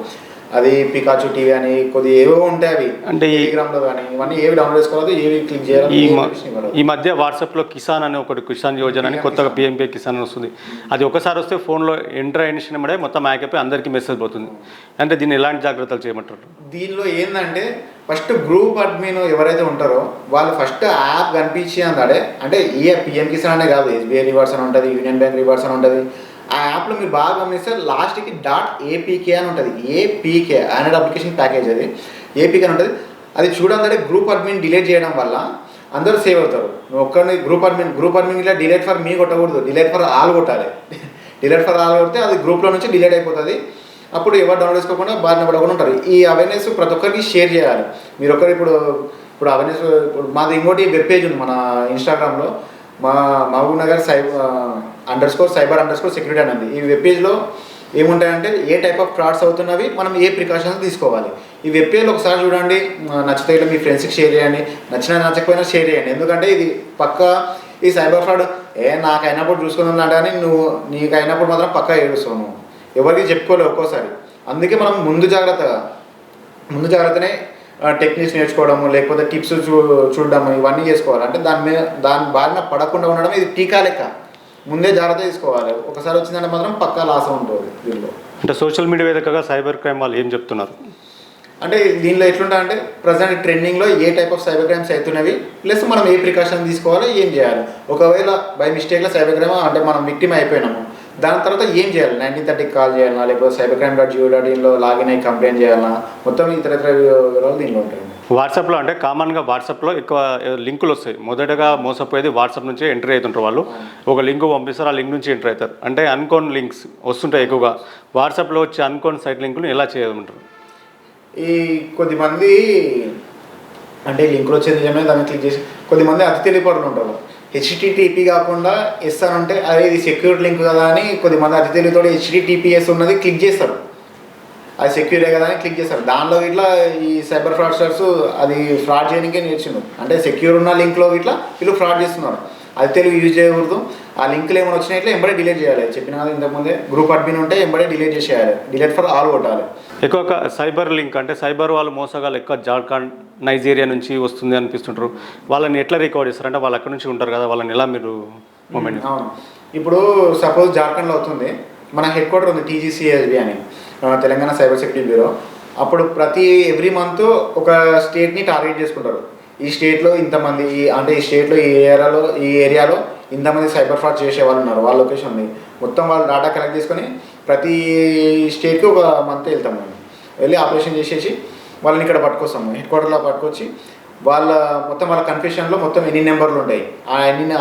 అది పికాచు టీవీ అని కొద్ది ఏవో ఉంటాయి అవి, అంటే టెలిగ్రామ్లో కానీ ఇవన్నీ ఏవి డౌన్లోడ్ చేసుకోరాదు, ఏవి క్లిక్ చేయాలి. ఈ మధ్య వాట్సాప్లో కిసాన్ అని ఒకటి కిసాన్ యోజన అని కొత్తగా పిఎంకే కిసాన్ వస్తుంది. అది ఒకసారి వస్తే ఫోన్లో ఎంటర్ అయిన మడే మొత్తం యాప్ అందరికీ మెసేజ్ పోతుంది. అంటే దీన్ని ఎలాంటి జాగ్రత్తలు చేయమంటారు? దీనిలో ఏంటంటే ఫస్ట్ గ్రూప్ అడ్మిన్ ఎవరైతే ఉంటారో వాళ్ళు ఫస్ట్ యాప్ కనిపించి అందాడే, అంటే ఈ పిఎం కిసాన్ అనే కాదు, ఎస్బీఐ రివార్డ్స్ అని ఉంటుంది, యూనియన్ బ్యాంక్ రివార్డ్స్ అని ఉంటుంది. ఆ యాప్లో మీరు బాగా గమనిస్తే లాస్ట్కి .apk అని ఉంటుంది. ఏపీకే ఆండ్రాయిడ్ అప్లికేషన్ ప్యాకేజ్ అది ఏపీకే అని ఉంటుంది. అది చూడండి, గ్రూప్ అడ్మిన్ డిలీట్ చేయడం వల్ల అందరూ సేవ్ అవుతారు. నువ్వు ఒక్కరిని గ్రూప్ అడ్మిన్ ఇలా డిలీట్ ఫర్ మీ కొట్టకూడదు, డిలీట్ ఫర్ ఆల్ కొట్టాలి. డిలీట్ ఫర్ ఆల్ కొడితే అది గ్రూప్లో నుంచి డిలీట్ అయిపోతుంది. అప్పుడు ఎవరు డౌన్లోడ్ చేసుకోకుండా బారిన పడకుండా ఉంటారు. ఈ అవేర్నెస్ ప్రతి ఒక్కరికి షేర్ చేయాలి. మీరు ఒకరు ఇప్పుడు అవేర్నెస్ మాది ఇంకోటి వెబ్ పేజ్ ఉంది మన ఇన్స్టాగ్రామ్లో, మహబూబ్ నగర్ cyber_security అని ఉంది. ఈ వెబ్ పేజ్లో ఏముంటాయంటే ఏ టైప్ ఆఫ్ ఫ్రాడ్స్ అవుతున్నవి, మనం ఏ ప్రికాషన్స్ తీసుకోవాలి. ఈ వెబ్ పేజ్లో ఒకసారి చూడండి, నచ్చితే ఇట్లా మీ ఫ్రెండ్స్కి షేర్ చేయండి, నచ్చకపోయినా షేర్ చేయండి. ఎందుకంటే ఇది పక్కా ఈ సైబర్ ఫ్రాడ్ నాకు అయినప్పుడు చూసుకుందా కానీ నీకు అయినప్పుడు మాత్రం పక్కా ఏడుస్తావు, నువ్వు ఎవరికి చెప్పుకోలేవు ఒక్కోసారి. అందుకే మనం ముందు జాగ్రత్తనే టెక్నిక్స్ నేర్చుకోవడము, లేకపోతే టిప్స్ చూడడము, ఇవన్నీ చేసుకోవాలి. అంటే దాని బారిన పడకుండా ఉండడం ఇది టీకా లెక్క. ముందే జాగ్రత్త తీసుకోవాలి. ఒకసారి వచ్చిందంటే మాత్రం పక్కా లాసం ఉంటుంది దీనిలో. అంటే సోషల్ మీడియా వేదికగా సైబర్ క్రైమ్ వాళ్ళు ఏం చెప్తున్నారు? అంటే దీనిలో ఎట్లుంటా అంటే ప్రజెంట్ ట్రెండింగ్లో ఏ టైప్ ఆఫ్ సైబర్ క్రైమ్స్ అవుతున్నవి, ప్లస్ మనం ఏ ప్రికాషన్ తీసుకోవాలి, ఏం చేయాలి. ఒకవేళ బై మిస్టేక్లో సైబర్ క్రైమ్ అంటే మనం విక్టిమ్ అయిపోయినాము, దాని తర్వాత ఏం చేయాలి? 1930కి కాల్ చేయాలన్నా, లేకపోతే cybercrime.gov.inలో లాగిన్ అయ్యి కంప్లైంట్ చేయాలన్నా, మొత్తం ఇతర వివరాలు దీనిలో ఉంటాయి. వాట్సాప్లో అంటే కామన్గా వాట్సాప్లో ఎక్కువ లింకులు వస్తాయి. మొదటగా మోసపోయేది వాట్సాప్ నుంచి ఎంట్రీ అవుతుంటారు. వాళ్ళు ఒక లింక్ పంపిస్తారు, ఆ లింక్ నుంచి ఎంట్రీ అవుతారు. అంటే అన్కోన్ లింక్స్ వస్తుంటాయి ఎక్కువగా. వాట్సాప్లో వచ్చే అన్కోన్ సైట్ లింకులు ఎలా చేయమంటారు? ఈ కొద్దిమంది అంటే లింకులు వచ్చేది నిజమే, దాన్ని క్లిక్ చేసి కొద్దిమంది అతి తెలియపడులు ఉంటారు. HTTP కాకుండా ఎస్ అని ఉంటే అదే ఇది సెక్యూర్ లింక్ కదా అని కొద్దిమంది అతి తెలివితో HTTPS ఉన్నది క్లిక్ చేస్తారు. అది సెక్యూరే కదా అని క్లిక్ చేస్తారు. దానిలో ఇట్లా ఈ సైబర్ ఫ్రాడ్స్టర్స్ అది ఫ్రాడ్ చేయడానికే నేర్చున్నారు. అంటే సెక్యూర్ ఉన్న లింక్లో ఇట్లా వీళ్ళు ఫ్రాడ్ చేస్తున్నారు. అది తెలివి యూజ్ చేయకూడదు. ఆ లింక్లు ఏమైనా వచ్చినా ఇట్లా ఎంబడే డిలీట్ చేయాలి. చెప్పిన కదా ఇంతకుముందే గ్రూప్ అడ్మిన్ ఉంటే ఎంబడే డిలీట్ చేసేయాలి. డిలీట్ ఫర్ ఆల్ కొట్టాలి. ఎక్కువ సైబర్ లింక్ అంటే సైబర్ వాళ్ళు మోసగాళ్ళు ఎక్కువ జార్ఖండ్, నైజీరియా నుంచి వస్తుంది అనిపిస్తుంటారు. వాళ్ళని ఎట్లా రికవర్ చేస్తారు? అంటే వాళ్ళు అక్కడ నుంచి ఉంటారు కదా, వాళ్ళని ఎలా మీరు మూమెంట్? అవును, ఇప్పుడు సపోజ్ జార్ఖండ్లో అవుతుంది, మన హెడ్ క్వార్టర్ ఉంది TGCSB అని, తెలంగాణ సైబర్ సెక్యూరిటీ బ్యూరో. అప్పుడు ఎవ్రీ మంత్ ఒక స్టేట్ని టార్గెట్ చేసుకుంటారు. ఈ స్టేట్లో ఇంతమంది, అంటే ఈ స్టేట్లో ఈ ఏరియాలో ఇంతమంది సైబర్ ఫ్రాడ్ చేసే వాళ్ళు ఉన్నారు, వాళ్ళ లొకేషన్ ఉంది. మొత్తం వాళ్ళు డేటా కలెక్ట్ చేసుకొని ప్రతి స్టేట్కి ఒక మంత్ వెళ్తాం. మేము వెళ్ళి ఆపరేషన్ చేసేసి వాళ్ళని ఇక్కడ పట్టుకొస్తాము, హెడ్ క్వార్టర్లో పట్టుకొచ్చి వాళ్ళ కన్ఫ్యూషన్లో మొత్తం ఎన్ని నెంబర్లు ఉంటాయి,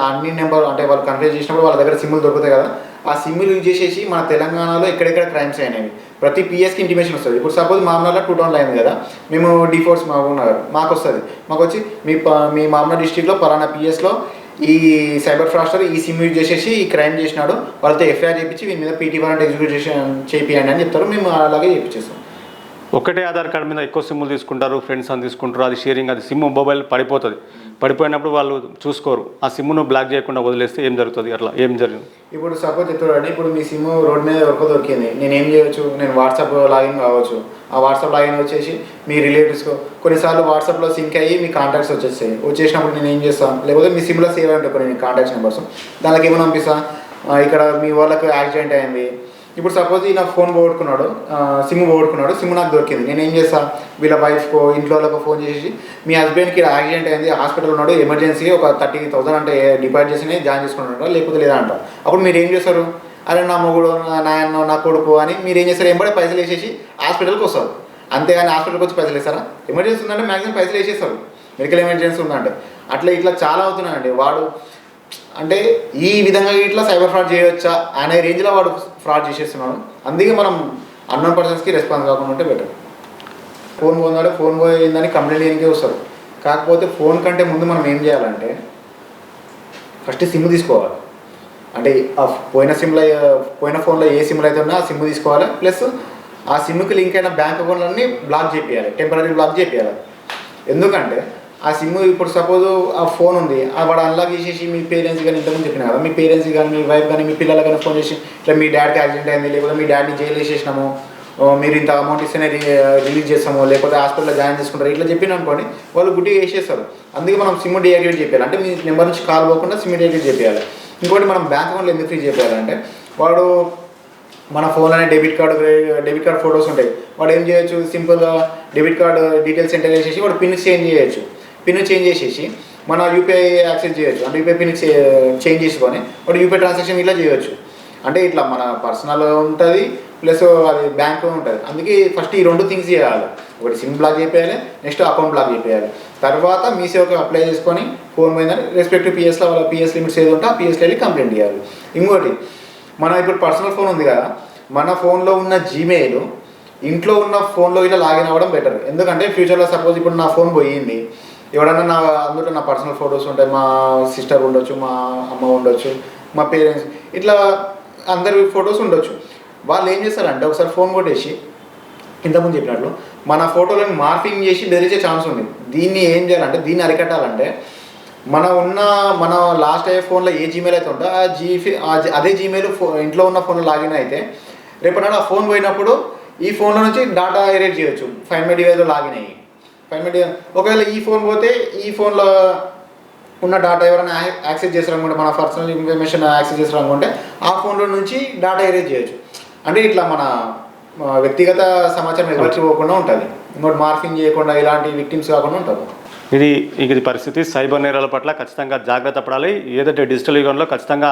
అన్ని నెంబర్ అంటే వాళ్ళు కన్ఫ్యూజ్ చేసినప్పుడు వాళ్ళ దగ్గర సిమ్లు దొరుకుతాయి కదా, ఆ సిమ్లు యూజ్ చేసేసి మన తెలంగాణలో ఎక్కడెక్కడ క్రైమ్స్ అయినవి ప్రతి పిఎస్కి ఇంటిమేషన్ వస్తుంది. ఇప్పుడు సపోజ్ మామూలుగా 2 టౌన్లో అయింది కదా, మేము D4 మహబూబ్ నగర్ మాకు వస్తుంది. మాకు వచ్చి మీ మామూలు డిస్ట్రిక్ట్లో పలానా పిఎస్లో ఈ సైబర్ ఫ్రాస్టర్ ఈ సిమ్ యూజ్ చేసేసి ఈ క్రైమ్ చేసినాడు, వాళ్ళతో FIR చేయించి వీని మీద PT వారెంట్ ఎగ్జిక్యూట్ చేయండి అని చెప్తారు. మేము అలాగే చేయించేస్తాం. ఒకటే ఆధార్ కార్డు మీద ఎక్కువ సిమ్లు తీసుకుంటారు, ఫ్రెండ్స్ అని తీసుకుంటారు. అది షేరింగ్, అది సిమ్ మొబైల్ పడిపోతుంది. పడిపోయినప్పుడు వాళ్ళు చూసుకోరు. ఆ సిమ్ను బ్లాక్ చేయకుండా వదిలేస్తే ఏం జరుగుతుంది? అట్లా ఏం జరిగింది? ఇప్పుడు సపోజ్ చెప్తాడు, ఇప్పుడు మీ సిమ్ రోడ్ మీద ఎవరికో దొరికింది, నేను ఏం చేయొచ్చు? నేను వాట్సాప్ లాగిన్ కావచ్చు. ఆ వాట్సాప్ లాగిన్ వచ్చేసి మీ రిలేటివ్స్కో కొన్నిసార్లు వాట్సాప్లో సింక్ అయ్యి మీ కాంటాక్ట్స్ వచ్చేసినప్పుడు నేను ఏం చేస్తాను? లేకపోతే మీ సిమ్లో సేవ్ అయి ఉంటాయి కొన్ని కాంటాక్ట్స్ నెంబర్స్, దానికి ఏమైనా పంపిస్తాను, ఇక్కడ మీ వాళ్ళకి యాక్సిడెంట్ అయింది. ఇప్పుడు సపోజ్ నా ఫోన్ పోగొట్టుకున్నాడు, సిమ్ పోగొట్టుకున్నాడు, సిమ్ నాకు దొరికింది, నేను ఏం చేస్తాను? వీళ్ళ వైఫ్కో ఇంట్లో వాళ్ళకో ఫోన్ చేసి మీ హస్బెండ్కి యాక్సిడెంట్ అయింది, హాస్పిటల్ ఉన్నాడు, ఎమర్జెన్సీ ఒక 30,000 అంటే డిపాజిట్ చేసి జాయిన్ చేసుకుంటారా, లేకపోతే లేదా అంటారు. అప్పుడు మీరు ఏం చేస్తారు? అరే నా మొగుడు, నా కొడుకు అని మీరు ఏం చేస్తారు? ఎంబడే పైసలు వేసేసి హాస్పిటల్కి వస్తారు. అంతేగాని హాస్పిటల్కి వచ్చి పైసలు వేస్తారా? ఎమర్జెన్సీ ఉందంటే మ్యాక్సిమం పైసలు వేసేస్తారు, మెడికల్ ఎమర్జెన్సీ ఉందంటే. ఇట్లా చాలా అవుతున్నాయండి. వాడు అంటే ఈ విధంగా ఇట్లా సైబర్ ఫ్రాడ్ చేయవచ్చా అనే రేంజ్లో వాడు ఫ్రాడ్ చేసేస్తున్నాడు. అందుకే మనం అన్నోన్ పర్సన్స్కి రెస్పాన్స్ కాకుండా ఉంటే బెటర్. ఫోన్ పోయిందంటే ఫోన్ పోయిందని కంప్లైంట్ చేయడానికే వస్తారు. కాకపోతే ఫోన్ కంటే ముందు మనం ఏం చేయాలంటే ఫస్ట్ సిమ్ తీసుకోవాలి. అంటే ఆ పోయిన ఫోన్లో ఏ సిమ్లు అయితే ఉన్నా ఆ సిమ్ తీసుకోవాలి. ప్లస్ ఆ సిమ్కి లింక్ అయిన బ్యాంక్ అకౌంట్లన్నీ బ్లాక్ చేయాలి, టెంపరీ బ్లాక్ చేయాలి. ఎందుకంటే ఆ సిమ్ ఇప్పుడు సపోజ్ ఆ ఫోన్ ఉంది, వాడు అన్లాక్ చేసేసి మీ పేరెంట్స్ కానీ ఇంతకుముందు చెప్పిన కదా, మీ పేరెంట్స్ కానీ మీ వైఫ్ కానీ మీ పిల్లలు కానీ ఫోన్ చేసి ఇట్లా మీ డాడీకి యాక్సిడెంట్ అయింది, లేకపోతే మీ డాడీని జైలు వేసేసినాము, మీరు ఇంత అమౌంట్ ఇస్తేనే రిలీజ్ చేస్తాము, లేకపోతే హాస్పిటల్లో జాయిన్ చేసుకుంటారు, ఇట్లా చెప్పిన అనుకోండి వాళ్ళు గుడ్డిగా వేసేస్తారు. అందుకే మనం సిమ్ డీయాక్టివేట్ చేయాలి. అంటే మీ నెంబర్ నుంచి కాల్ పోకుండా సిమ్ డీయాక్టివేట్ చేయాలి. ఇంకోటి మనం బ్యాంక్ అకౌంట్లో ఎందుకు ఫ్రీ చేయాలంటే వాడు మన ఫోన్లోనే డెబిట్ కార్డ్ ఫొటోస్ ఉంటాయి. వాడు ఏం చేయొచ్చు? సింపుల్గా డెబిట్ కార్డ్ డీటెయిల్స్ ఎంటర్ చేసేసి వాడు పిన్ చేంజ్ చేయొచ్చు. పిన్ చేంజ్ చేసేసి మన యూపీఐ యాక్సెస్ చేయొచ్చు. అంటే యూపీఐ పిన్ చేంజ్ చేసుకొని వాడు యూపీఐ ట్రాన్సాక్షన్ ఇట్లా చేయొచ్చు. అంటే ఇట్లా మన పర్సనల్ ఉంటుంది, ప్లస్ అది బ్యాంక్ ఉంటుంది. అందుకే ఫస్ట్ ఈ 2 థింగ్స్ చేయాలి. ఒకటి సిమ్ బ్లాక్ చేయాలి, నెక్స్ట్ అకౌంట్ బ్లాక్ చేయాలి. తర్వాత మీ సేవకు అప్లై చేసుకొని ఫోన్ పోయిందని రెస్పెక్టివ్ పిఎస్లో వాళ్ళ పిఎస్ లిమిట్స్ ఏది ఉంటే ఆ పిఎస్లో వెళ్ళి కంప్లైంట్ చేయాలి. ఇంకోటి, మనం ఇప్పుడు పర్సనల్ ఫోన్ ఉంది కదా, మన ఫోన్లో ఉన్న జీమెయిల్ ఇంట్లో ఉన్న ఫోన్లో ఇట్లా లాగిన్ అవ్వడం బెటర్. ఎందుకంటే ఫ్యూచర్లో సపోజ్ ఇప్పుడు నా ఫోన్ పోయింది, ఎవడన్నా అందులో నా పర్సనల్ ఫొటోస్ ఉంటాయి, మా సిస్టర్ ఉండొచ్చు, మా అమ్మ ఉండొచ్చు, మా పేరెంట్స్, ఇట్లా అందరి ఫొటోస్ ఉండొచ్చు. వాళ్ళు ఏం చేస్తారంటే ఒకసారి ఫోన్ కొట్టేసి ఇంతకుముందు చెప్పినట్లు మన ఫోటోలను మార్ఫింగ్ చేసి బెదిరించే ఛాన్స్ ఉంది. దీన్ని ఏం చేయాలంటే, దీన్ని అరికట్టాలంటే మన లాస్ట్ అయ్యే ఫోన్లో ఏ జీమెయిల్ అయితే ఉందో అదే జీమెయిల్ ఇంట్లో ఉన్న ఫోన్లో లాగిన్ అయితే రేపటి నాడు ఆ ఫోన్ పోయినప్పుడు ఈ ఫోన్లో నుంచి డాటా ఎరేజ్ చేయొచ్చు. ఫైండ్ మై డివైస్లో లాగిన్ అయ్యి పేమెంట్ ఒకవేళ ఈ ఫోన్ పోతే ఈ ఫోన్లో ఉన్న డాటా ఎవరైనా యాక్సెస్ చేస్తారనుకుంటే, మన పర్సనల్ ఇన్ఫర్మేషన్ యాక్సెస్ చేస్తారనుకుంటే ఆ ఫోన్లో నుంచి డాటా ఎరేజ్ చేయొచ్చు. అంటే ఇట్లా మన వ్యక్తిగత సమాచారం ఎవరికి పోకుండా ఉంటుంది, ఇంకోటి మార్ఫింగ్ చేయకుండా, ఇలాంటి విక్టిమ్స్ కాకుండా ఉంటారు. ఇది పరిస్థితి. సైబర్ నేరాల పట్ల ఖచ్చితంగా జాగ్రత్త పడాలి. ఏదైతే డిజిటల్ యుగంలో ఖచ్చితంగా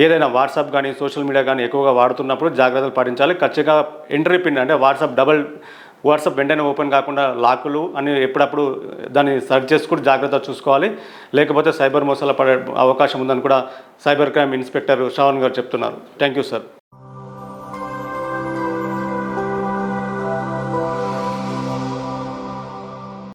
ఏదైనా వాట్సాప్ కానీ సోషల్ మీడియా కానీ ఎక్కువగా వాడుతున్నప్పుడు జాగ్రత్తలు పాటించాలి. ఖచ్చితంగా ఎంట్రీ పిన్ అంటే వాట్సాప్ వెంటనే ఓపెన్ కాకుండా లాకులు అని ఎప్పుడప్పుడు దాన్ని సెర్చ్ చేసుకుంటూ జాగ్రత్త చూసుకోవాలి. లేకపోతే సైబర్ మోసాల పడే అవకాశం ఉందని కూడా సైబర్ క్రైమ్ ఇన్స్పెక్టర్ శ్రావణ్ గారు చెప్తున్నారు. Thank you sir.